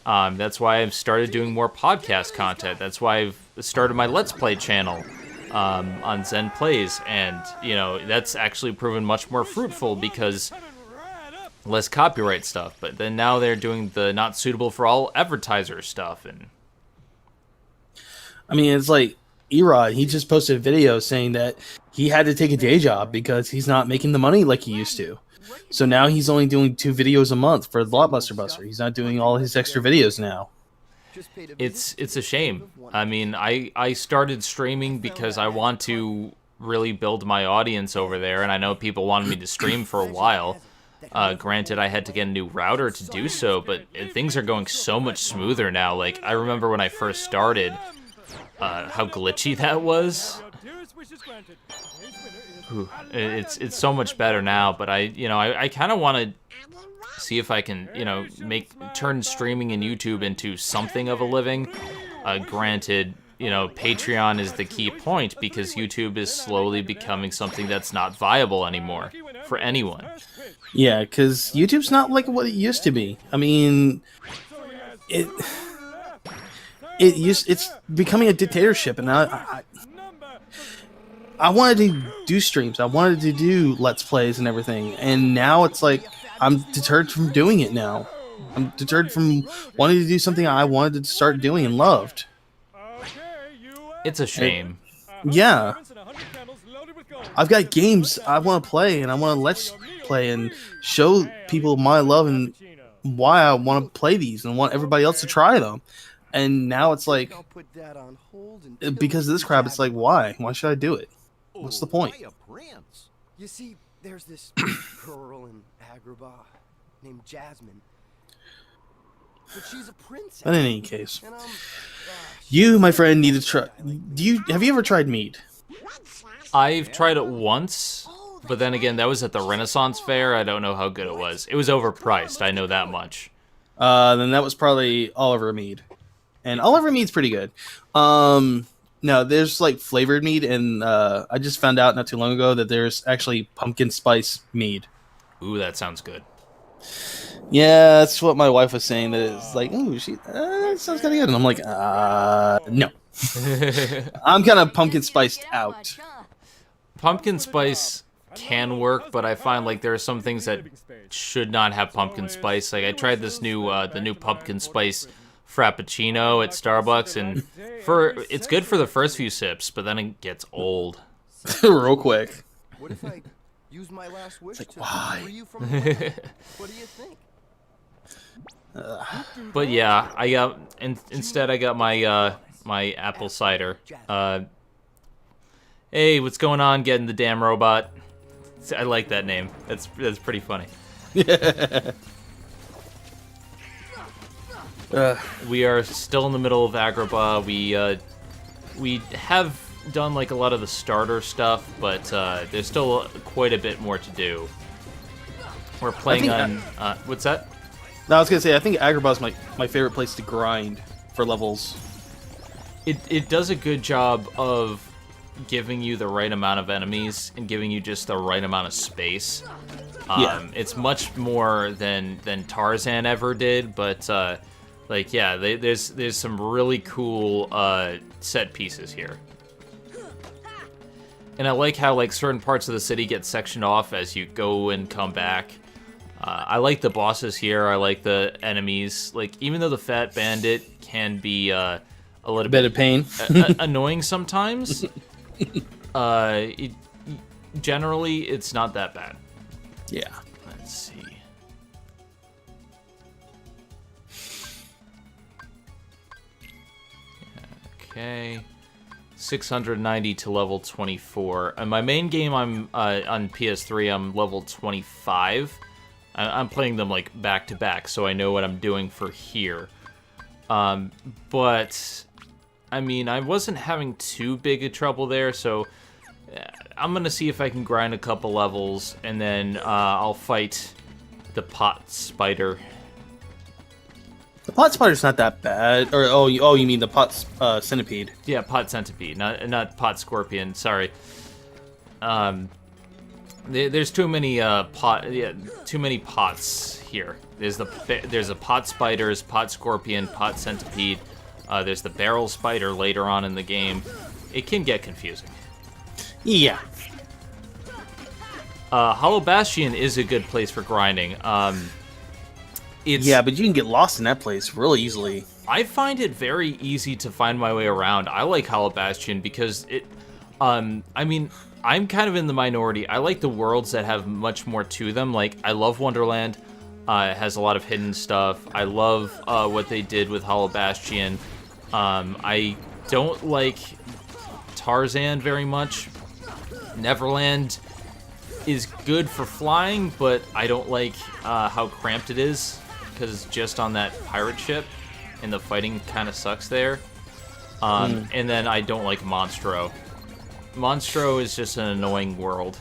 That's why I've started doing more podcast content. That's why I've started my Let's Play channel on Zen Plays, and that's actually proven much more fruitful because less copyright stuff. But then now they're doing the not suitable for all advertisers stuff, and I mean, it's like. Erod, he just posted a video saying that he had to take a day job because he's not making the money like he used to. So now he's only doing 2 videos a month for Blockbuster Buster. He's not doing all his extra videos now. It's a shame. I mean, I started streaming because I want to really build my audience over there, and I know people wanted me to stream for a while. Granted, I had to get a new router to do so, but things are going so much smoother now. I remember when I first started... how glitchy that was. Ooh, it's so much better now, but I kind of want to see if I can turn streaming and YouTube into something of a living. Granted, Patreon is the key point because YouTube is slowly becoming something that's not viable anymore for anyone. Yeah, because YouTube's not like what it used to be. I mean, it's becoming a dictatorship, and I wanted to do streams, I wanted to do Let's Plays and everything, and now it's like I'm deterred from doing it now. I'm deterred from wanting to do something I wanted to start doing and loved. It's a shame. Yeah. I've got games I want to play, and I want to Let's Play and show people my love and why I want to play these and want everybody else to try them. And now it's like, because of this crap, it's like, why? Why should I do it? What's the point? You see, there's this girl in Agrabah named Jasmine. But she's a princess. But in any case, you, my friend, need to try. Have you ever tried mead? I've tried it once. But then again, that was at the Renaissance Fair. I don't know how good it was. It was overpriced. I know that much. Then that was probably Oliver Mead, and Oliver Mead's pretty good. No, there's like flavored mead, and I just found out not too long ago that there's actually pumpkin spice mead. Ooh, that sounds good. Yeah, that's what my wife was saying. That it's like, ooh, that sounds kind of good, and I'm like, no. I'm kind of pumpkin spiced out. Pumpkin spice can work, but I find like there are some things that should not have pumpkin spice. Like I tried this new the new pumpkin spice frappuccino at Starbucks, and it's good for the first few sips, but then it gets old real quick. What if I use my last wish to why? free you from the What do you think? But yeah, I got instead I got my my apple cider. Hey, what's going on? Getting the damn robot. I like that name. That's pretty funny. We are still in the middle of Agrabah. We have done like a lot of the starter stuff, but there's still quite a bit more to do. We're playing on what's that? No, I was gonna say I think Agrabah's my favorite place to grind for levels. It does a good job of giving you the right amount of enemies and giving you just the right amount of space. Yeah. It's much more than Tarzan ever did, but like yeah, there's some really cool set pieces here. And I like how like certain parts of the city get sectioned off as you go and come back. I like the bosses here. I like the enemies. Like even though the Fat Bandit can be a little bit of pain, annoying sometimes, generally it's not that bad. Yeah. Let's see. Okay. 690 to level 24. And my main game, I'm on PS3. I'm level 25. I'm playing them like back to back, so I know what I'm doing for here. But I mean, I wasn't having too big a trouble there, so I'm gonna see if I can grind a couple levels, and then I'll fight the pot spider. The pot spider's not that bad. Or you mean the pot centipede? Yeah, pot centipede, not pot scorpion. Sorry. There's too many too many pots here. There's a pot spiders, pot scorpion, pot centipede. There's the barrel spider later on in the game. It can get confusing. Yeah. Hollow Bastion is a good place for grinding. Yeah, but you can get lost in that place really easily. I find it very easy to find my way around. I like Hollow Bastion because it... I mean, I'm kind of in the minority. I like the worlds that have much more to them. Like, I love Wonderland. It has a lot of hidden stuff. I love what they did with Hollow Bastion. I don't like Tarzan very much. Neverland is good for flying, but I don't like how cramped it is, because it's just on that pirate ship, and the fighting kind of sucks there. And then I don't like Monstro. Monstro is just an annoying world.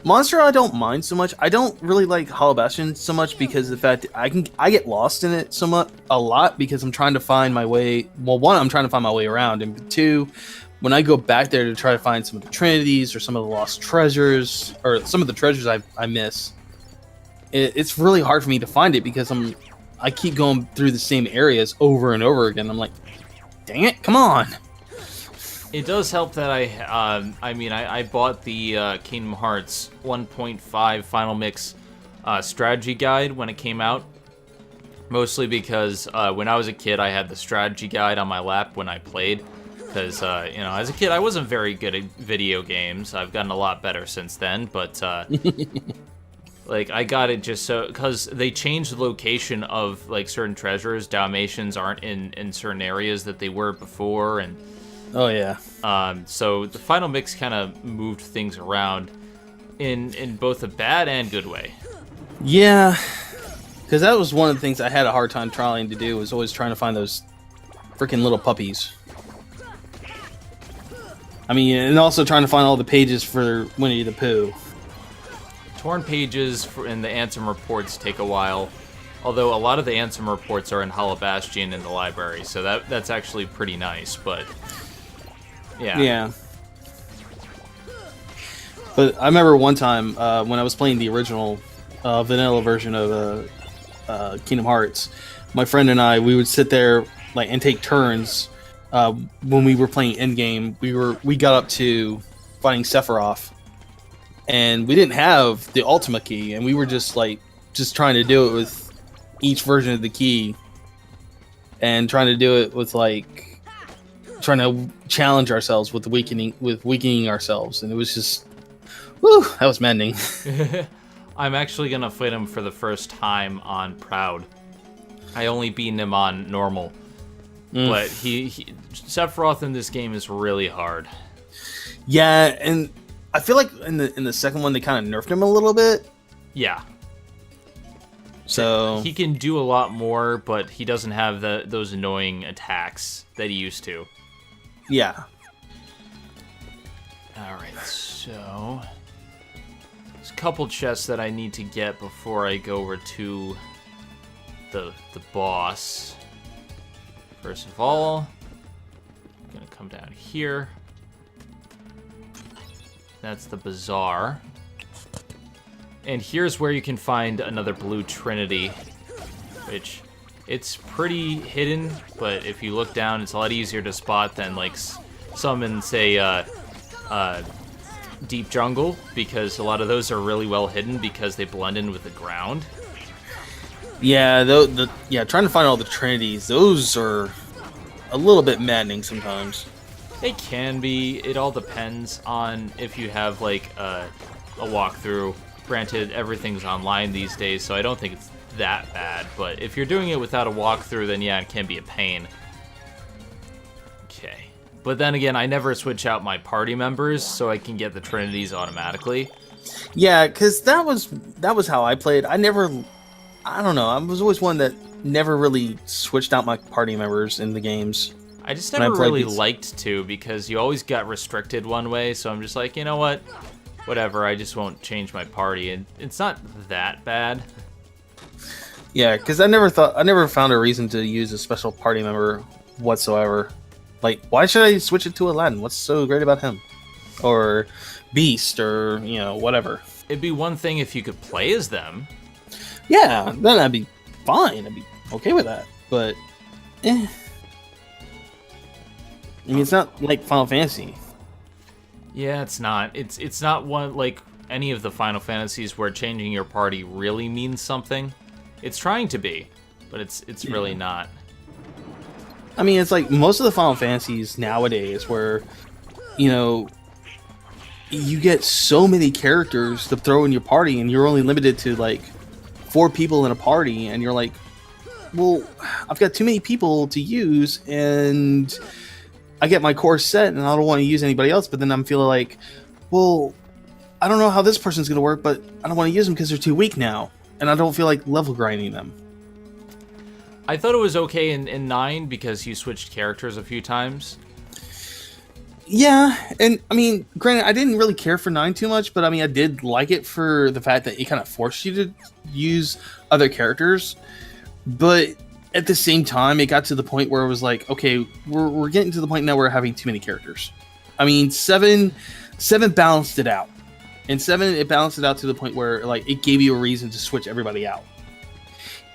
Monstro I don't mind so much. I don't really like Hollow Bastion so much because of the fact that I get lost in it a lot because I'm trying to find my way. Well, one, I'm trying to find my way around, and two, when I go back there to try to find some of the Trinities or some of the lost treasures or some of the treasures I miss, it's really hard for me to find it because I keep going through the same areas over and over again. I'm like, dang it, come on. It does help that I bought the Kingdom Hearts 1.5 Final Mix strategy guide when it came out. Mostly because when I was a kid, I had the strategy guide on my lap when I played. Because, as a kid, I wasn't very good at video games. I've gotten a lot better since then, but, like, I got it just so... Because they changed the location of, like, certain treasures. Dalmatians aren't in certain areas that they were before, and... Oh, yeah. So the Final Mix kind of moved things around in both a bad and good way. Yeah, because that was one of the things I had a hard time trying to do, was always trying to find those freaking little puppies. I mean, and also trying to find all the pages for Winnie the Pooh. Torn pages in the Ansem reports take a while, although a lot of the Ansem reports are in Hollow Bastion in the library, so that's actually pretty nice, but yeah. Yeah. But I remember one time when I was playing the original vanilla version of Kingdom Hearts, my friend and I, we would sit there like and take turns when we were playing endgame. We got up to fighting Sephiroth, and we didn't have the Ultima key, and we were just trying to do it with each version of the key, and trying to do it with like trying to challenge ourselves with weakening ourselves, and it was just, whew, that was maddening. I'm actually gonna fight him for the first time on Proud. I only beaten him on normal, but he Sephiroth in this game is really hard. Yeah, and I feel like in the second one they kind of nerfed him a little bit. Yeah. So he can do a lot more, but he doesn't have those annoying attacks that he used to. Yeah. Alright, so there's a couple chests that I need to get before I go over to the boss. First of all, I'm gonna come down here. That's the bazaar. And here's where you can find another blue trinity, which it's pretty hidden, but if you look down, it's a lot easier to spot than like some in, say, Deep Jungle, because a lot of those are really well hidden because they blend in with the ground. Yeah, trying to find all the trinities, those are a little bit maddening sometimes. They can be. It all depends on if you have like a walkthrough. Granted, everything's online these days, so I don't think it's that bad. But if you're doing it without a walkthrough, then yeah, it can be a pain. Okay. But then again, I never switch out my party members, so I can get the trinities automatically. Yeah, because that was how I played. I don't know. I was always one that never really switched out my party members in the games. I just never really liked to, because you always got restricted one way, so I'm just like, you know what? Whatever, I just won't change my party, and it's not that bad. Yeah, because I never found a reason to use a special party member whatsoever. Like, why should I switch it to Aladdin? What's so great about him? Or Beast, or, whatever. It'd be one thing if you could play as them. Yeah, then that'd be fine. I'd be okay with that. But, I mean, it's not like Final Fantasy. Yeah, it's not. It's not one like any of the Final Fantasies where changing your party really means something. It's trying to be, but it's really not. I mean, it's like most of the Final Fantasies nowadays where, you get so many characters to throw in your party, and you're only limited to like 4 people in a party, and you're like, well, I've got too many people to use, and I get my core set, and I don't want to use anybody else, but then I'm feeling like, well, I don't know how this person's going to work, but I don't want to use them because they're too weak now, and I don't feel like level grinding them. I thought it was okay in 9 because you switched characters a few times. Yeah, and I mean, granted, I didn't really care for 9 too much, but I mean, I did like it for the fact that it kind of forced you to use other characters, but at the same time, it got to the point where it was like, okay, we're getting to the point now where we're having too many characters. I mean, 7 balanced it out. In 7, it balanced it out to the point where like it gave you a reason to switch everybody out.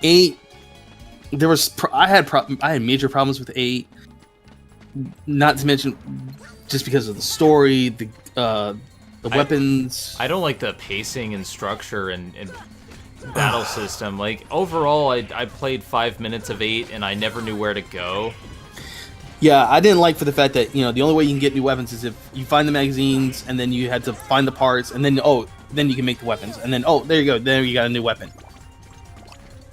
8, I had major problems with 8. Not to mention, just because of the story, the weapons. I don't like the pacing and structure and battle system. Like, overall, I played 5 minutes of 8 and I never knew where to go. Yeah, I didn't like for the fact that, the only way you can get new weapons is if you find the magazines, and then you had to find the parts, and then then you can make the weapons, and then there you go, there you got a new weapon.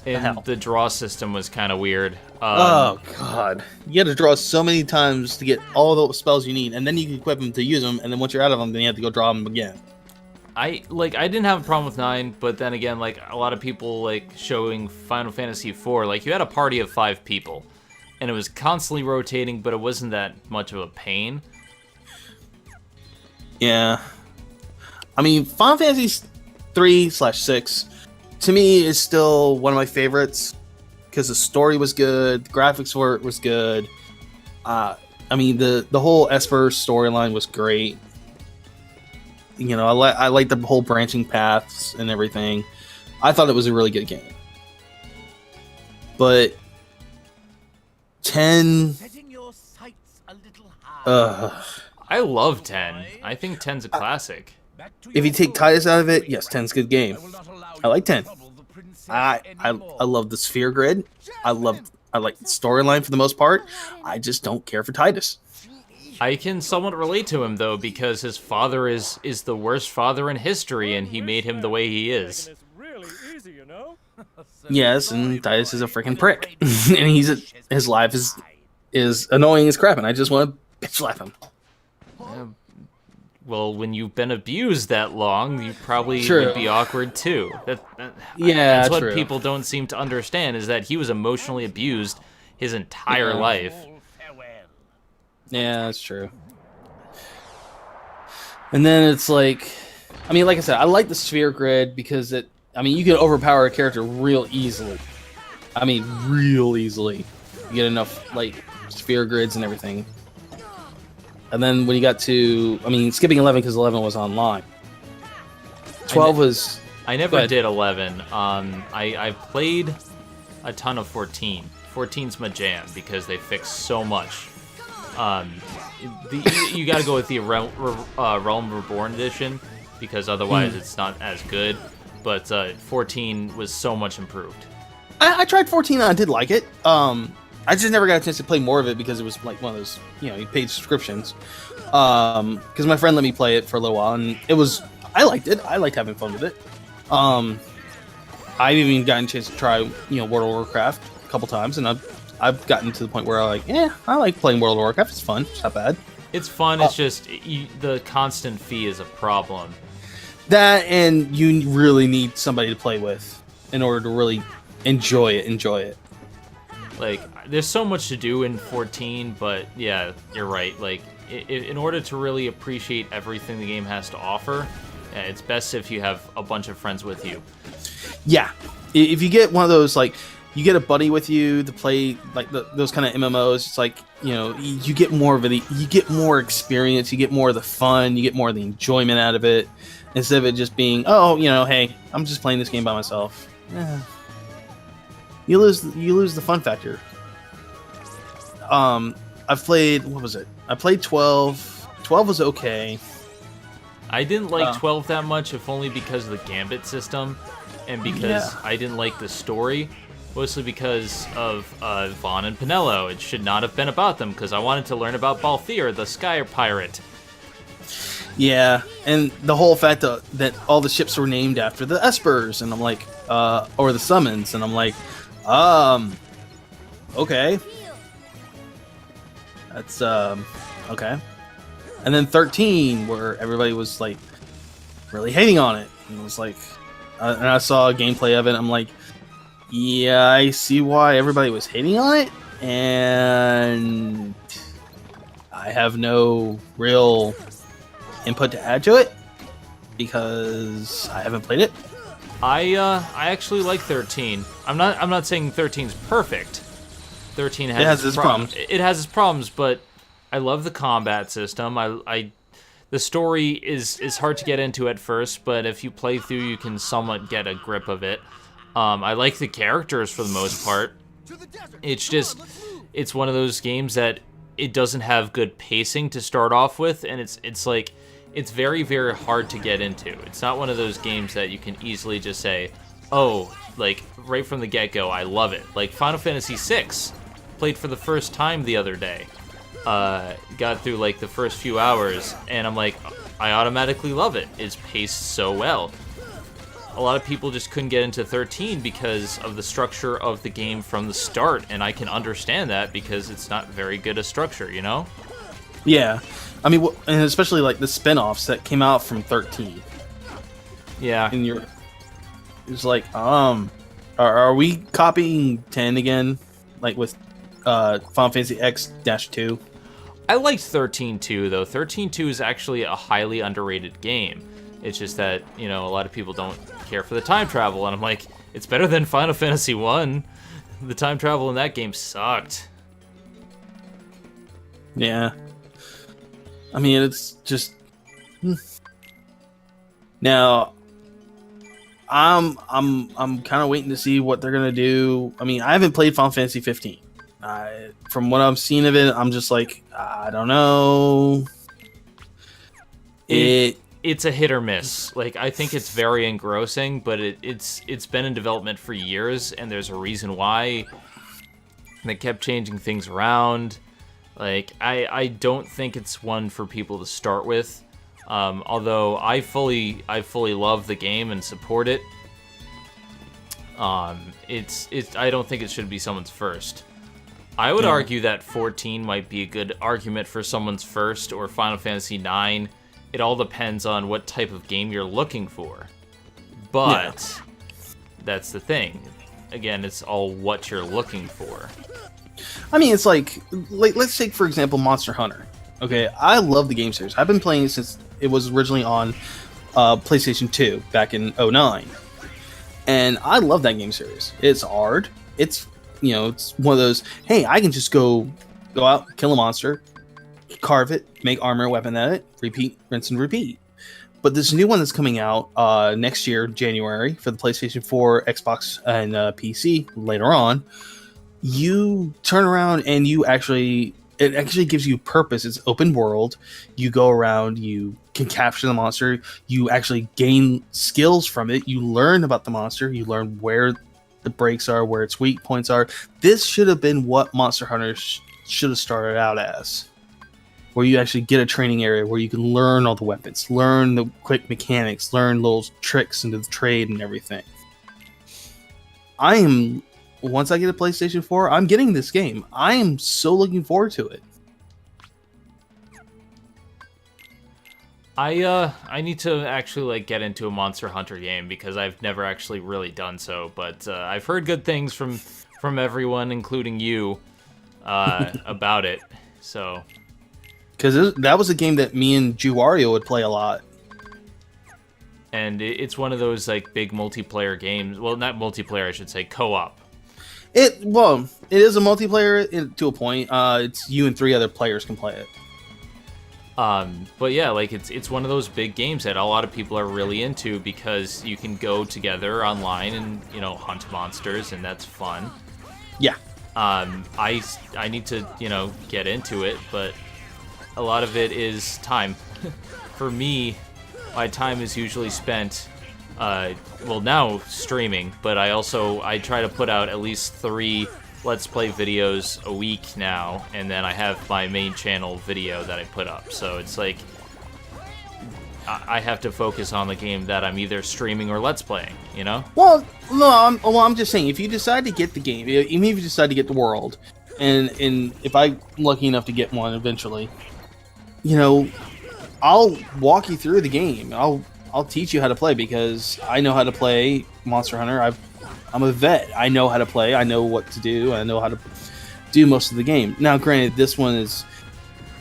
And the draw system was kind of weird. Oh god, you had to draw so many times to get all the spells you need, and then you can equip them to use them, and then once you're out of them, then you have to go draw them again. I didn't have a problem with 9, but then again, like, a lot of people, like, showing Final Fantasy IV, like, you had a party of 5 people, and it was constantly rotating, but it wasn't that much of a pain. Yeah. I mean, Final Fantasy 3/6 to me is still one of my favorites because the story was good, the graphics was good. I mean, the whole Esper storyline was great. You know, I like the whole branching paths and everything. I thought it was a really good game. But 10, I love 10. I think 10's a classic. if you take Titus out of it, yes, 10's a good game. I like 10. I love the sphere grid. I like the storyline for the most part. I just don't care for Titus. I can somewhat relate to him though, because his father is the worst father in history, and he made him the way he is. Yes, and Titus is a freaking prick, and his life is annoying as crap, and I just want to bitch slap him. Well, when you've been abused that long, you probably True. would be awkward too. Yeah, that's what true. people don't seem to understand, is that he was emotionally abused his entire life. Yeah, that's true. And then it's like, I mean, like I said, I like the sphere grid because you can overpower a character real easily. I mean, real easily. You get enough, like, sphere grids and everything. And then when you got to, skipping 11 because 11 was online. 12 was... I never did 11. I played a ton of 14. 14's my jam because they fixed so much. You got to go with the Realm Reborn edition because otherwise it's not as good. But 14 was so much improved. I tried 14 and I did like it. I just never got a chance to play more of it because it was like one of those, you paid subscriptions. Because my friend let me play it for a little while, and I liked it. I liked having fun with it. I've even gotten a chance to try, World of Warcraft a couple times, and I've gotten to the point where I like playing World of Warcraft. It's fun. It's not bad. It's fun. It's just the constant fee is a problem. That, and you really need somebody to play with in order to really enjoy it. Like, there's so much to do in 14, but yeah, you're right. Like, in order to really appreciate everything the game has to offer, it's best if you have a bunch of friends with you. Yeah, if you get one of those, like, you get a buddy with you to play, like, those kind of MMOs, it's like, you get more of it. You get more experience, you get more of the fun, you get more of the enjoyment out of it, instead of it just being, hey, I'm just playing this game by myself. You lose the fun factor. I've played, what was it? I played 12. 12 was okay. I didn't like 12 that much, if only because of the Gambit system, and because I didn't like the story, mostly because of Vaughn and Pinello. It should not have been about them, because I wanted to learn about Balthier, the Sky Pirate. Yeah, and the whole fact that all the ships were named after the Espers, and I'm like, or the Summons, and I'm like, okay. That's, okay. And then 13, where everybody was, like, really hating on it. And it was like, and I saw a gameplay of it, I'm like, yeah, I see why everybody was hating on it, and I have no real input to add to it, because I haven't played it. I actually like 13. I'm not saying 13's perfect. 13 has its problems. It has its problems, but I love the combat system. The story is hard to get into at first, but if you play through, you can somewhat get a grip of it. I like the characters for the most part. It's one of those games that it doesn't have good pacing to start off with, and it's very, very hard to get into. It's not one of those games that you can easily just say, oh, like, right from the get-go, I love it. Like, Final Fantasy VI, played for the first time the other day. Got through, like, the first few hours, and I'm like, I automatically love it. It's paced so well. A lot of people just couldn't get into 13 because of the structure of the game from the start, and I can understand that because it's not very good a structure, Yeah. I mean, and especially, like, the spin-offs that came out from 13. Yeah. And it's like, are we copying 10 again? Like, with Final Fantasy X-2? I liked 13.2 though. 13.2 is actually a highly underrated game. It's just that, you know, a lot of people don't care for the time travel, and I'm like, it's better than Final Fantasy 1. The time travel in that game sucked. Yeah. I mean, it's just now. I'm kind of waiting to see what they're gonna do. I mean, I haven't played Final Fantasy 15. From what I've seen of it, I'm just like, I don't know. It's a hit or miss. Like, I think it's very engrossing, but it's been in development for years, and there's a reason why. They kept changing things around. Like, I don't think it's one for people to start with. Although I fully love the game and support it. I don't think it should be someone's first. I would argue that 14 might be a good argument for someone's first, or Final Fantasy 9. It all depends on what type of game you're looking for. But that's the thing. Again, it's all what you're looking for. I mean, it's like let's take, for example, Monster Hunter. Okay, I love the game series. I've been playing it since it was originally on PlayStation 2 back in 2009. And I love that game series. It's hard. It's, you know, it's one of those, hey, I can just go out, kill a monster, carve it, make armor, weapon at it, repeat, rinse and repeat. But this new one that's coming out next year, January, for the PlayStation 4, Xbox, and PC later on, you turn around and it actually gives you purpose. It's open world. You go around, you can capture the monster, you actually gain skills from it, you learn about the monster, you learn where the breaks are, where its weak points are. This should have been what Monster Hunter should have started out as. Where you actually get a training area where you can learn all the weapons, learn the quick mechanics, learn little tricks into the trade and everything. Once I get a PlayStation 4, I'm getting this game. I am so looking forward to it. I need to actually get into a Monster Hunter game because I've never actually really done so, but I've heard good things from everyone, including you, about it. So, because that was a game that me and Wario would play a lot. And it's one of those big multiplayer games. Well, not multiplayer, I should say, co-op. It is a multiplayer to a point. It's you and 3 other players can play it. But yeah, it's one of those big games that a lot of people are really into because you can go together online and, you know, hunt monsters, and that's fun. Yeah. I need to, you know, get into it, but a lot of it is time. For me, my time is usually spent now streaming, but I try to put out at least 3 Let's Play videos a week now, and then I have my main channel video that I put up. So it's like I have to focus on the game that I'm either streaming or Let's Playing, you know? Well, no, I'm just saying, if you decide to get the game, even if you decide to get the world, and if I'm lucky enough to get one eventually, you know, I'll walk you through the game. I'll teach you how to play because I know how to play Monster Hunter. I'm a vet. I know how to play. I know what to do. I know how to do most of the game. Now, granted, this one is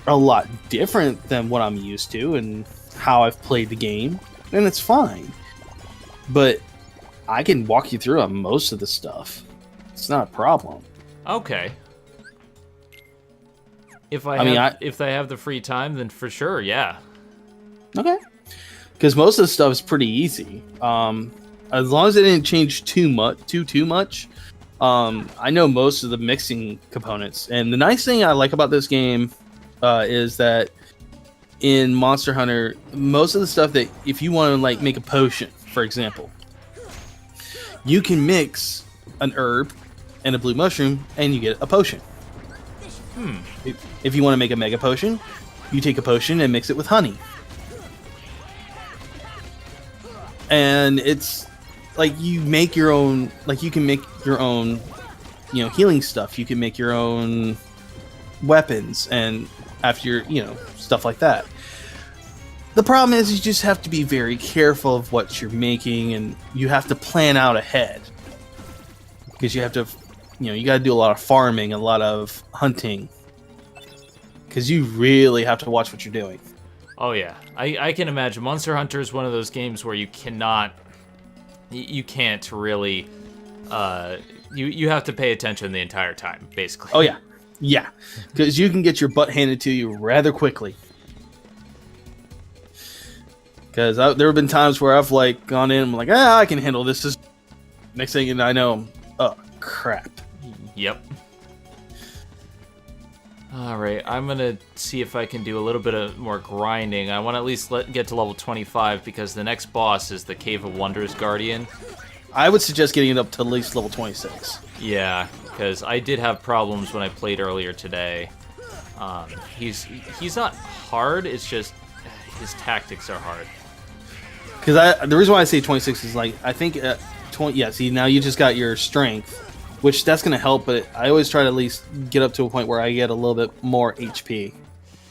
a lot different than what I'm used to and how I've played the game, and it's fine. But I can walk you through on most of the stuff. It's not a problem. Okay. If they have the free time, then for sure, yeah. Okay. Because most of the stuff is pretty easy. As long as it didn't change too much. I know most of the mixing components. And the nice thing I like about this game is that in Monster Hunter, most of the stuff that if you want to make a potion, for example, you can mix an herb and a blue mushroom and you get a potion. If you want to make a mega potion, you take a potion and mix it with honey. And it's you make your own, you can make your own, you know, healing stuff. You can make your own weapons and after stuff like that. The problem is you just have to be very careful of what you're making, and you have to plan out ahead because you have to, you got to do a lot of farming, a lot of hunting. because you really have to watch what you're doing. Oh yeah, I can imagine. Monster Hunter is one of those games where you can't really, you have to pay attention the entire time, basically. Oh yeah, because you can get your butt handed to you rather quickly. Because there have been times where I've like gone in, I'm like, I can handle this. Next thing I know, oh crap. Yep. Alright, I'm gonna see if I can do a little bit of more grinding. I want to at least get to level 25 because the next boss is the Cave of Wonders Guardian. I would suggest getting it up to at least level 26. Yeah, because I did have problems when I played earlier today. He's not hard, it's just his tactics are hard. Because the reason why I say 26 is like, I think, see, now you just got your strength, which that's going to help, but I always try to at least get up to a point where I get a little bit more HP.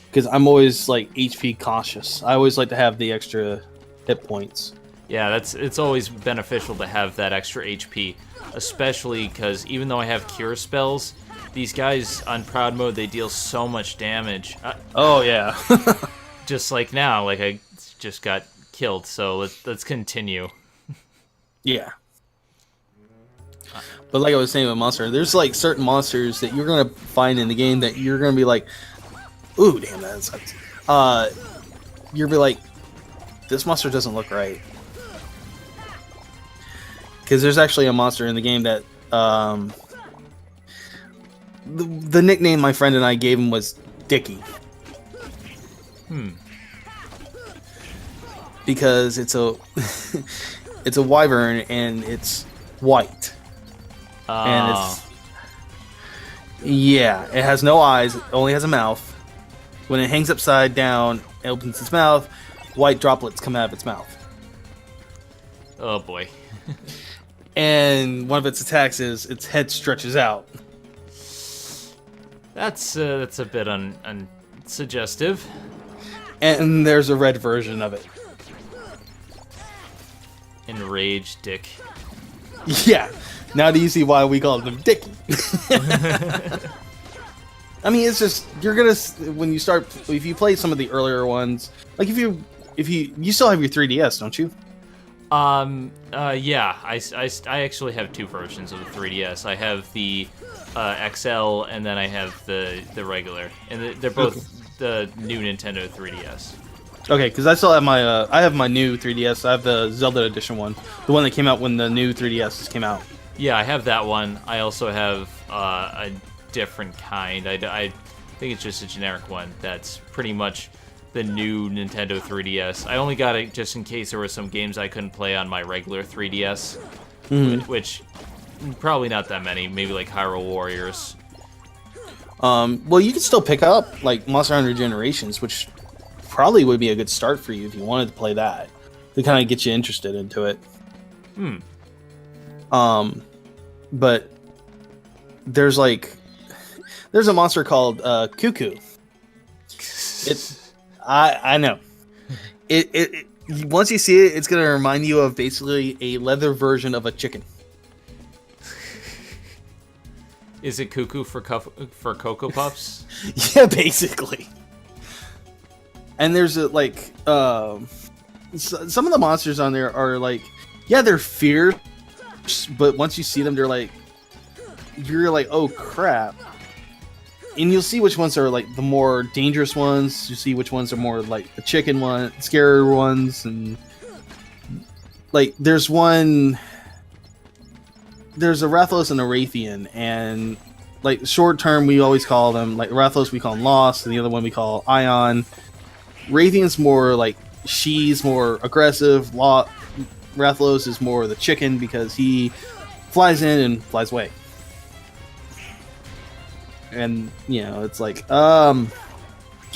Because I'm always, like, HP cautious. I always like to have the extra hit points. Yeah, it's always beneficial to have that extra HP, especially because even though I have cure spells, these guys on Proud Mode, they deal so much damage. Oh, yeah. Just like now, like I just got killed, so let's continue. Yeah. But like I was saying with Monster, there's like certain monsters that you're going to find in the game that you're going to be like, ooh, damn, that sucks. You'll be like, this monster doesn't look right. Because there's actually a monster in the game that, the nickname my friend and I gave him was Dickie. Because it's a it's a wyvern and it's white. And it has no eyes, it only has a mouth. When it hangs upside down, it opens its mouth, white droplets come out of its mouth. Oh boy. And one of its attacks is its head stretches out. That's a bit unsuggestive. And there's a red version of it. Enraged Dick. Yeah. Now do you see why we call him Dickie? I mean, it's just, you're gonna, when you start, if you play some of the earlier ones, like if you still have your 3DS, don't you? Yeah, I actually have two versions of the 3DS. I have the XL, and then I have the regular, and they're both the new Nintendo 3DS. Okay, because I still have my new 3DS. I have the Zelda edition one, the one that came out when the new 3DS came out. Yeah, I have that one. I also have a different kind. I think it's just a generic one that's pretty much the new Nintendo 3DS. I only got it just in case there were some games I couldn't play on my regular 3DS, which probably not that many. Maybe like Hyrule Warriors. Well, you can still pick up like Monster Hunter Generations, which probably would be a good start for you if you wanted to play that to kind of get you interested into it. But there's a monster called Cuckoo. I know. It once you see it, it's gonna remind you of basically a leather version of a chicken. Is it Cuckoo for Cocoa Puffs? Yeah, basically. And there's some of the monsters on there are like, yeah, they're fierce, but once you see them, you're like, oh crap. And you'll see which ones are like the more dangerous ones. You see which ones are more like the chicken one, scary ones, and like there's a Rathalos and a Raytheon, and like short term we always call them like Rathalos we call them Lost, and the other one we call Ion. Raytheon's more like, she's more aggressive. Rathalos is more the chicken because he flies in and flies away. And, you know, it's like, could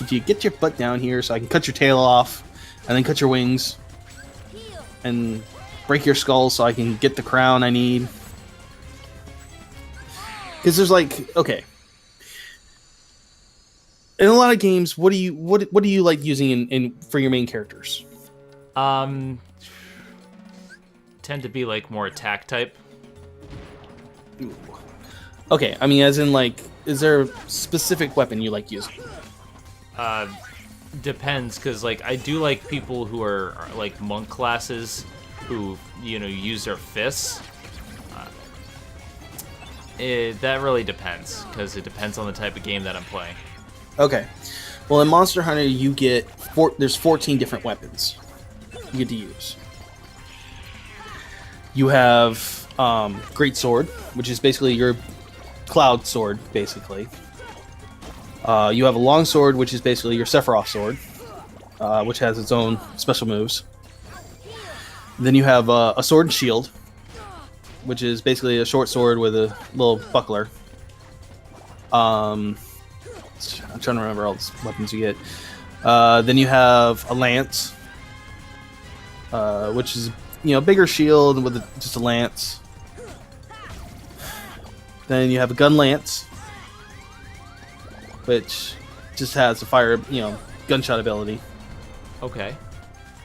you get your butt down here so I can cut your tail off and then cut your wings and break your skull so I can get the crown I need? Because there's like, okay. In a lot of games, what do you like using in for your main characters? Tend to be like more attack type. Ooh. Okay, I mean, as in like, is there a specific weapon you like using? depends, because like I do like people who are like monk classes who use their fists. That really depends, because it depends on the type of game that I'm playing. Okay. Well, in Monster Hunter, you get there's 14 different weapons you get to use. You have Great Sword, which is basically your Cloud Sword, basically. You have a Long Sword, which is basically your Sephiroth Sword, which has its own special moves. Then you have a Sword and Shield, which is basically a short sword with a little buckler. I'm trying to remember all the weapons you get. Then you have a lance, which is bigger shield with just a lance. Then you have a gun lance, which just has a fire, gunshot ability. Okay.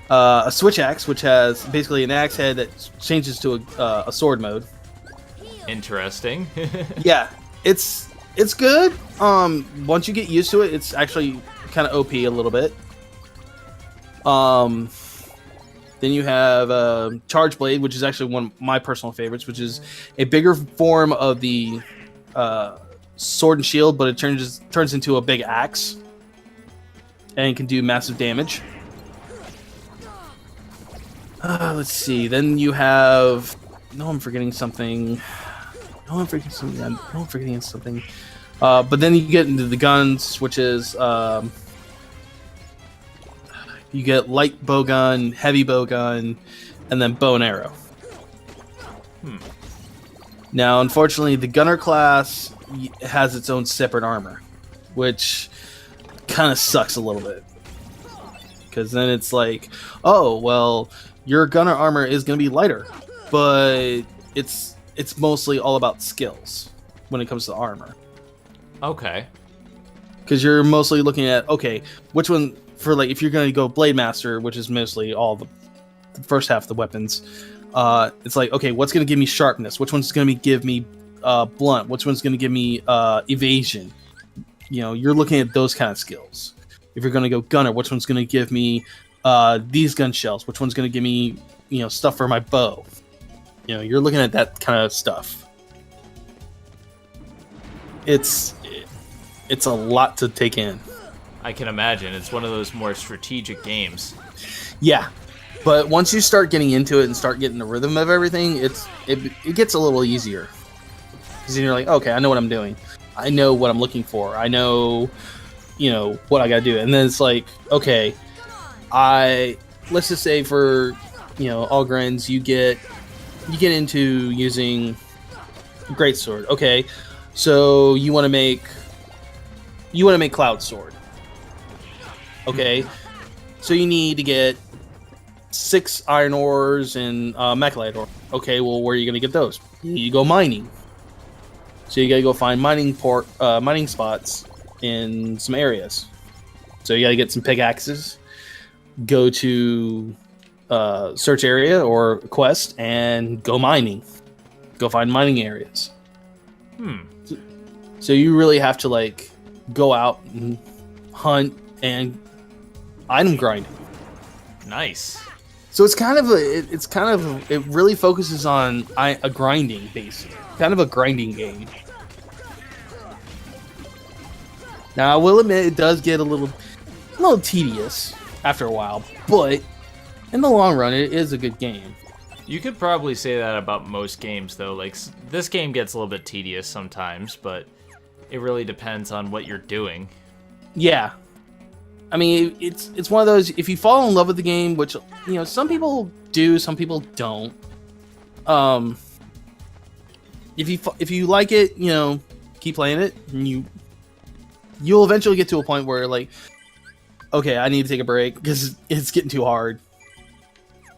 A switch axe, which has basically an axe head that changes to a sword mode. Then yeah, it's good. Once you get used to it, it's actually kind of OP a little bit. Then you have Charge Blade, which is actually one of my personal favorites, which is a bigger form of the sword and shield, but it turns into a big axe and can do massive damage. Let's see. Then you have. No, I'm forgetting something. But then you get into the guns, which is you get light bow gun, heavy bow gun, and then bow and arrow. Now, unfortunately, the gunner class has its own separate armor, which kind of sucks a little bit. Because then it's like, oh, well, your gunner armor is going to be lighter, but it's mostly all about skills when it comes to armor. Okay. Because you're mostly looking at, okay, which one, for like, if you're going to go Blade Master, which is mostly all the first half of the weapons, it's like, okay, what's going to give me sharpness? Which one's going to give me blunt? Which one's going to give me evasion? You're looking at those kind of skills. If you're going to go gunner, which one's going to give me these gun shells? Which one's going to give me, stuff for my bow? You're looking at that kind of stuff. It's a lot to take in. I can imagine. It's one of those more strategic games. Yeah, but once you start getting into it and start getting the rhythm of everything, it gets a little easier. Because then you're like, okay, I know what I'm doing. I know what I'm looking for. I know, what I gotta do. And then it's like, okay, let's just say for, Algrens, you get into using Greatsword. Okay, so you want to make Cloud Sword. Okay, so you need to get 6 iron ores and mechalite ore. Okay, well, where are you going to get those? You need to go mining. So you got to go find mining spots in some areas. So you got to get some pickaxes, go to search area or quest, and go mining. Go find mining areas. So you really have to go out and hunt and item grinding. Nice. So it really focuses on a grinding base, kind of a grinding game. Now I will admit it does get a little tedious after a while, but in the long run it is a good game. You could probably say that about most games, though. This game gets a little bit tedious sometimes, but it really depends on what you're doing. Yeah. I mean, it's one of those, if you fall in love with the game, which, some people do, some people don't. If you like it, keep playing it, and you'll eventually get to a point where, okay, I need to take a break, because it's getting too hard.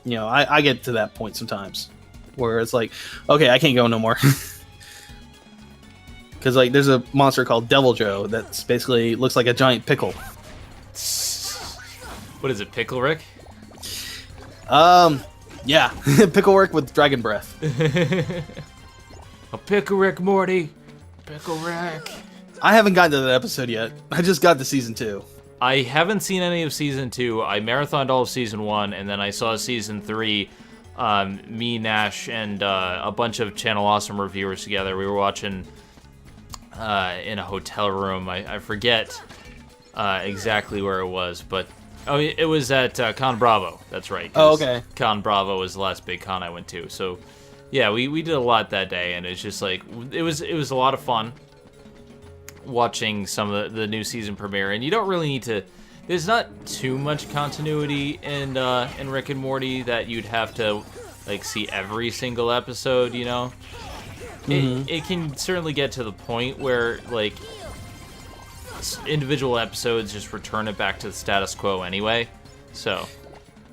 I get to that point sometimes, where it's like, okay, I can't go no more. Because, there's a monster called Devil Joe that's basically looks like a giant pickle. What is it, Pickle Rick? Yeah. Pickle Rick with dragon breath. A Pickle Rick, Morty. Pickle Rick. I haven't gotten to that episode yet. I just got to season 2. I haven't seen any of season 2. I marathoned all of season 1, and then I saw season 3. Me, Nash, and a bunch of Channel Awesome reviewers together. We were watching in a hotel room. I forget exactly where it was, but it was at Con Bravo. That's right. Oh, okay. Con Bravo was the last big con I went to. So yeah, we did a lot that day, and it's just like it was a lot of fun watching some of the new season premiere. And you don't really need to. There's not too much continuity in Rick and Morty that you'd have to like see every single episode, you know. It can certainly get to the point where like individual episodes just return it back to the status quo anyway. So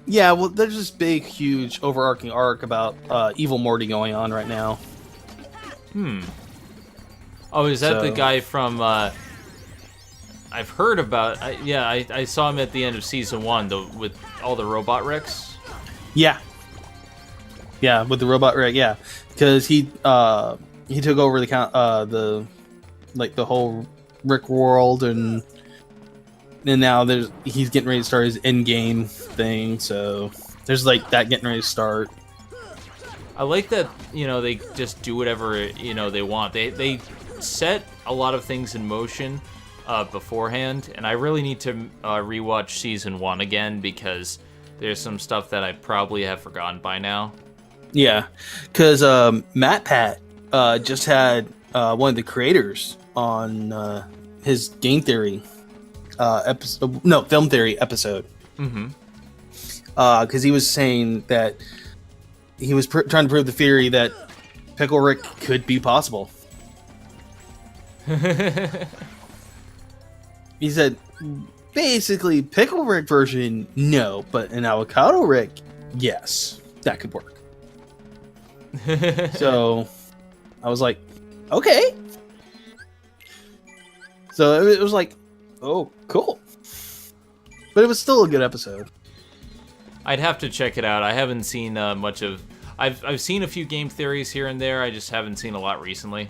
yeah, well, there's this big, huge, overarching arc about Evil Morty going on right now. Oh, is that the guy from? I've heard about. I saw him at the end of season 1, with all the robot Ricks. Yeah, with the robot Rick. Yeah, because he took over the whole Rick world, and now he's getting ready to start his end game thing. So there's like that getting ready to start. I like that, they just do whatever they want. They set a lot of things in motion beforehand, and I really need to rewatch season 1 again because there's some stuff that I probably have forgotten by now. Yeah, because Matt Pat just had one of the creators on his game theory film theory episode. Because he was saying that he was trying to prove the theory that Pickle Rick could be possible. He said, basically, Pickle Rick version, no, but an Avocado Rick, yes, that could work. So, I was like, okay. So, it was like, oh, cool. But it was still a good episode. I'd have to check it out. I haven't seen much of... I've seen a few game theories here and there. I just haven't seen a lot recently.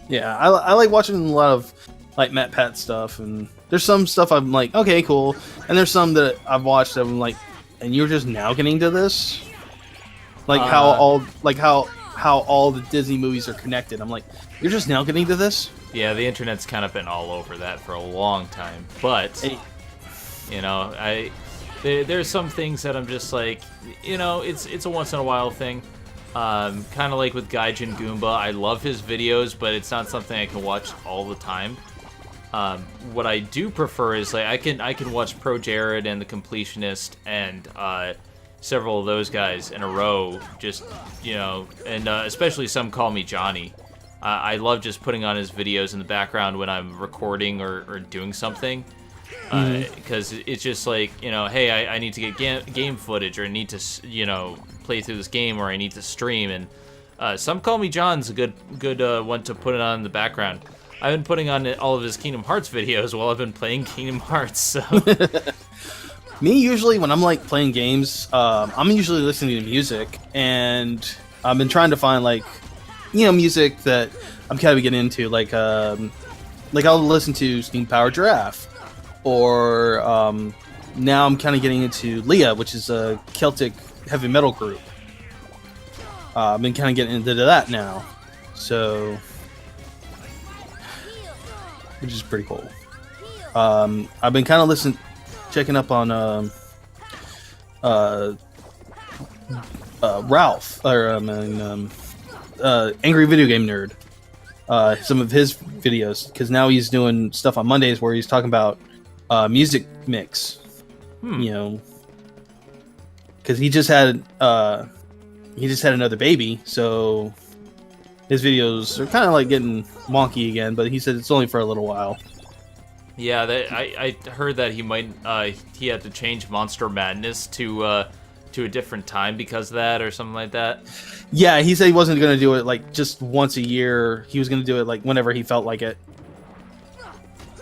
Yeah, I like watching a lot of like Matt Pat stuff, and there's some stuff I'm like, okay, cool, and there's some that I've watched that I'm like, and you're just now getting to this, like how all the Disney movies are connected. I'm like, you're just now getting to this. Yeah, the internet's kind of been all over that for a long time, but there's some things that I'm just like, it's a once in a while thing. Kind of like with Gaijin Goomba, I love his videos, but it's not something I can watch all the time. What I do prefer is like I can watch Pro Jared and The Completionist and several of those guys in a row, just and especially Some Call Me Johnny. I love just putting on his videos in the background when I'm recording or doing something. Because it's just like, hey, I need to get game footage, or I need to, play through this game, or I need to stream. And Some Call Me John's a good one to put it on in the background. I've been putting on all of his Kingdom Hearts videos while I've been playing Kingdom Hearts. So me, usually when I'm like playing games, I'm usually listening to music, and I've been trying to find like, music that I'm kind of getting into. Like I'll listen to Steam Power Giraffe. Or now I'm kind of getting into Leah, which is a Celtic heavy metal group. I've been kind of getting into that now, so which is pretty cool. I've been kind of checking up on Ralph, or Angry Video Game Nerd. Some of his videos, because now he's doing stuff on Mondays where he's talking about music mix, because he just had another baby, so his videos are kind of like getting wonky again. But he said it's only for a little while. Yeah, I heard that he had to change Monster Madness to a different time because of that, or something like that. Yeah, he said he wasn't going to do it like just once a year. He was going to do it like whenever he felt like it.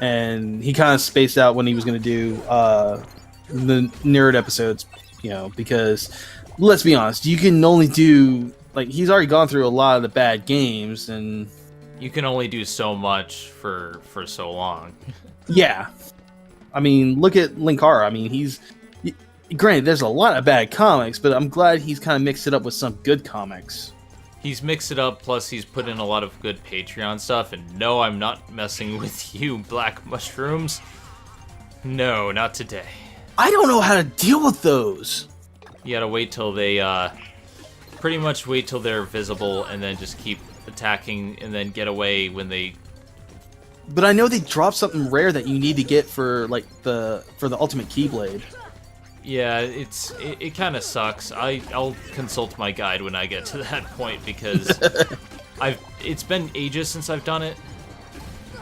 And he kind of spaced out when he was going to do the nerd episodes, because let's be honest, you can only do, like, he's already gone through a lot of the bad games, and you can only do so much for so long. Yeah. I mean, look at Linkara. I mean, granted, there's a lot of bad comics, but I'm glad he's kind of mixed it up with some good comics. He's mixed it up, plus he's put in a lot of good Patreon stuff, and no, I'm not messing with you, Black Mushrooms. No, not today. I don't know how to deal with those. You gotta wait till they, pretty much wait till they're visible, and then just keep attacking, and then get away when they... But I know they drop something rare that you need to get for, like, for the Ultimate Keyblade. Yeah, it kind of sucks. I'll consult my guide when I get to that point, because it's been ages since I've done it.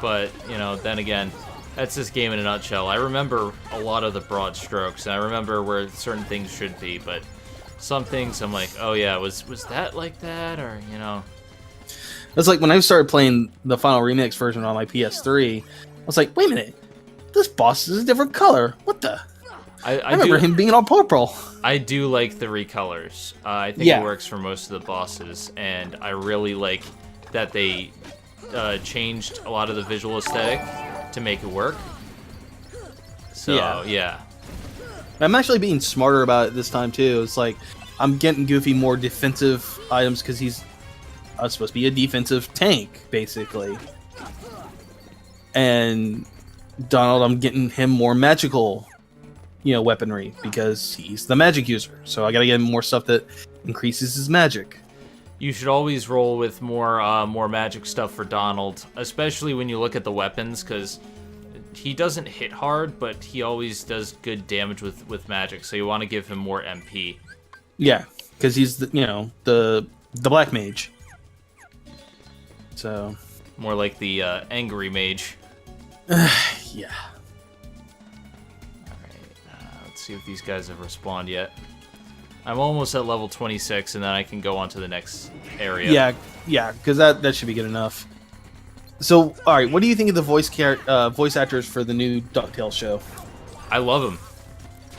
But, you know, then again, that's this game in a nutshell. I remember a lot of the broad strokes, and I remember where certain things should be, but some things I'm like, oh yeah, was that like that, or, you know... It's like when I started playing the Final Remix version on my PS3, I was like, wait a minute, this boss is a different color. What the... I remember him being all purple. I do like the recolors. I think it works for most of the bosses, and I really like that they changed a lot of the visual aesthetic to make it work. So, yeah. I'm actually being smarter about it this time, too. It's like, I'm getting Goofy more defensive items because he's supposed to be a defensive tank, basically. And Donald, I'm getting him more magical weaponry because he's the magic user. So I gotta get him more stuff that increases his magic. You should always roll with more magic stuff for Donald, especially when you look at the weapons, because he doesn't hit hard, but he always does good damage with magic. So you want to give him more MP. Yeah, because he's the black mage. So more like the angry mage. Yeah. See if these guys have respawned yet. I'm almost at level 26, and then I can go on to the next area. Yeah, because that should be good enough. So, all right, what do you think of the voice actors for the new DuckTales show? I love them.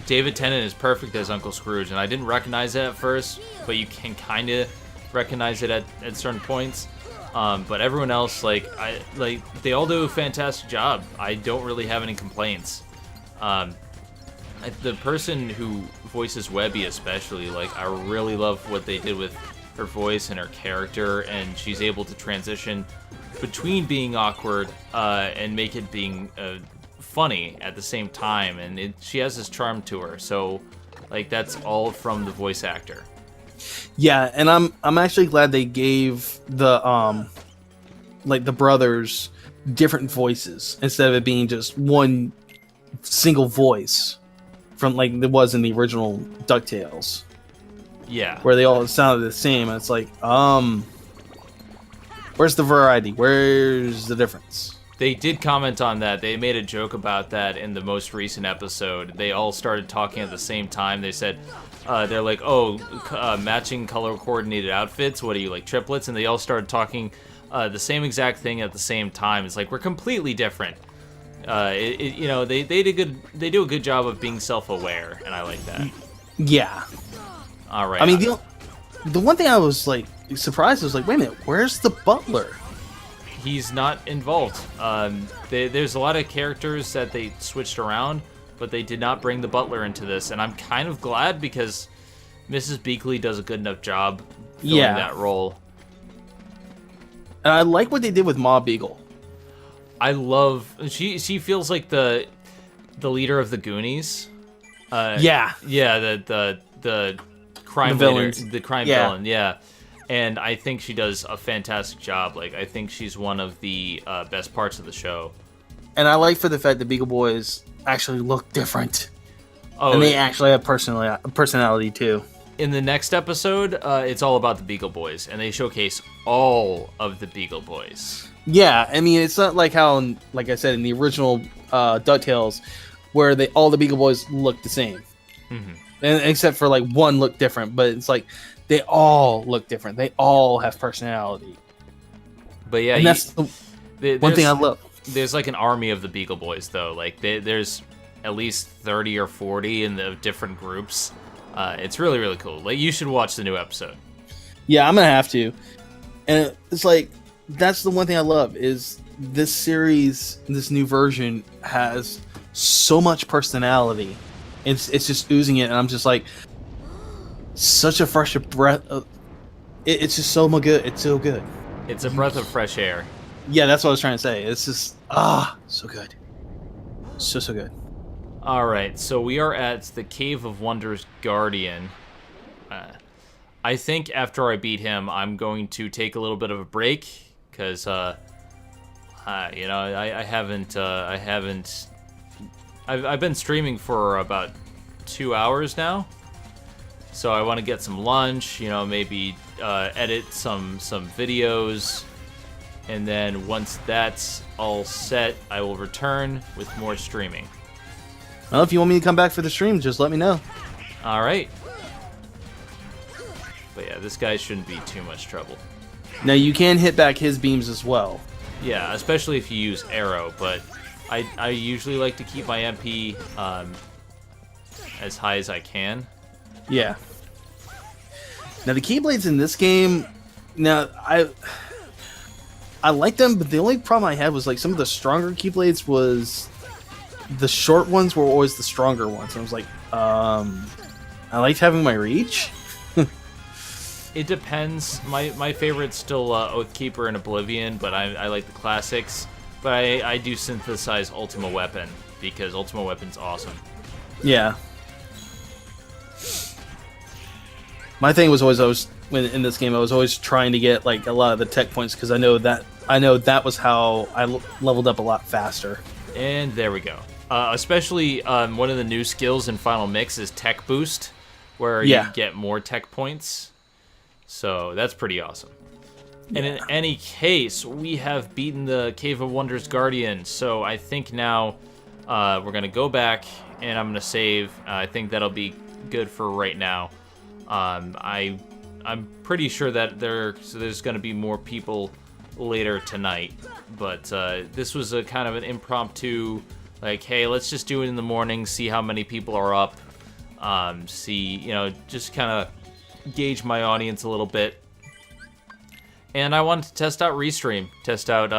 David Tennant is perfect as Uncle Scrooge, and I didn't recognize it at first, but you can kind of recognize it at certain points. But everyone else, they all do a fantastic job. I don't really have any complaints. The person who voices Webby especially, I really love what they did with her voice and her character, and she's able to transition between being awkward and make it being funny at the same time, and she has this charm to her, so that's all from the voice actor. Yeah, and I'm actually glad they gave the the brothers different voices instead of it being just one single voice. From it was in the original DuckTales. Yeah. Where they all sounded the same, and it's where's the variety? Where's the difference? They did comment on that. They made a joke about that in the most recent episode. They all started talking at the same time. They said, they're like, matching color coordinated outfits. What are you, triplets? And they all started talking the same exact thing at the same time. It's we're completely different. They do a good job of being self-aware, and I like that. Yeah. All right. I mean, the one thing I was surprised was wait a minute, where's the butler? He's not involved. There's a lot of characters that they switched around, but they did not bring the butler into this, and I'm kind of glad because Mrs. Beakley does a good enough job filling that role. And I like what they did with Ma Beagle. I love she feels like the leader of the Goonies. The crime leader, the crime villain. Yeah, and I think she does a fantastic job. I think she's one of the best parts of the show. And I like for the fact that Beagle Boys actually look different. Oh, and they actually have personality too. In the next episode, it's all about the Beagle Boys, and they showcase all of the Beagle Boys. Yeah, I mean, it's not how, like I said, in the original DuckTales, where all the Beagle Boys look the same. Mm-hmm. And except for, one look different, but it's they all look different. They all have personality. But yeah, and that's the one thing I love. There's, an army of the Beagle Boys, though. There's at least 30 or 40 in the different groups. It's really, really cool. You should watch the new episode. Yeah, I'm gonna have to. And it's that's the one thing I love is this series, this new version has so much personality. It's just oozing it, and I'm just like, such a fresh breath. It's just so good. It's so good. It's a breath of fresh air. Yeah, that's what I was trying to say. It's just so good, so good. All right, so we are at the Cave of Wonders Guardian. I think after I beat him, I'm going to take a little bit of a break because, I haven't. I've been streaming for about 2 hours now, so I want to get some lunch. Maybe edit some videos, and then once that's all set, I will return with more streaming. Well, if you want me to come back for the stream, just let me know. All right. But yeah, this guy shouldn't be too much trouble. Now, you can hit back his beams as well. Yeah, especially if you use arrow, but I usually like to keep my MP as high as I can. Yeah. Now, the Keyblades in this game, now, I like them, but the only problem I had was, like, some of the stronger Keyblades was the short ones were always the stronger ones. I was like, I liked having my reach. It depends. My favorite's still Oathkeeper and Oblivion, but I like the classics. But I do synthesize Ultima Weapon, because Ultima Weapon's awesome. Yeah. My thing was always when in this game, I was always trying to get like a lot of the tech points, because I know that was how I leveled up a lot faster. And there we go. Especially one of the new skills in Final Mix is Tech Boost, where you get more tech points. So that's pretty awesome. Yeah. And in any case, we have beaten the Cave of Wonders Guardian. So I think now we're going to go back and I'm going to save. I think that'll be good for right now. I'm pretty sure that there's going to be more people later tonight. But this was a kind of an impromptu, like, hey, let's just do it in the morning, see how many people are up. Just kind of gauge my audience a little bit, and I wanted to test out Restream, test out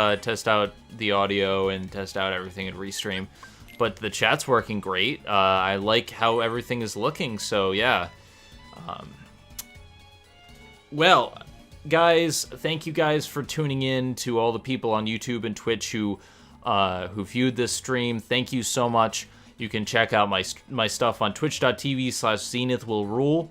the audio, and test out everything in Restream. But the chat's working great. I like how everything is looking. So yeah. Well, guys, thank you guys for tuning in. To all the people on YouTube and Twitch who viewed this stream, thank you so much. You can check out my stuff on twitch.tv/Zenith will rule.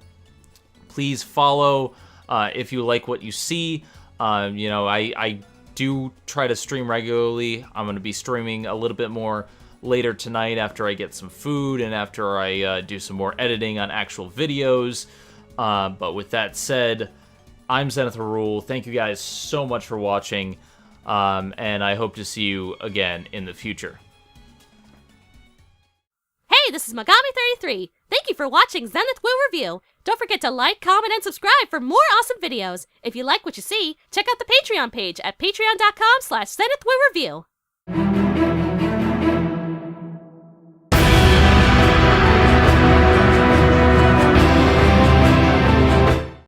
Please follow if you like what you see. I do try to stream regularly. I'm going to be streaming a little bit more later tonight after I get some food and after I do some more editing on actual videos. But with that said, I'm Zenith Rule. Thank you guys so much for watching, and I hope to see you again in the future. Hey, this is Megami33. Thank you for watching Zenith Will Review. Don't forget to like, comment, and subscribe for more awesome videos. If you like what you see, check out the Patreon page at patreon.com/Zenith Will Review.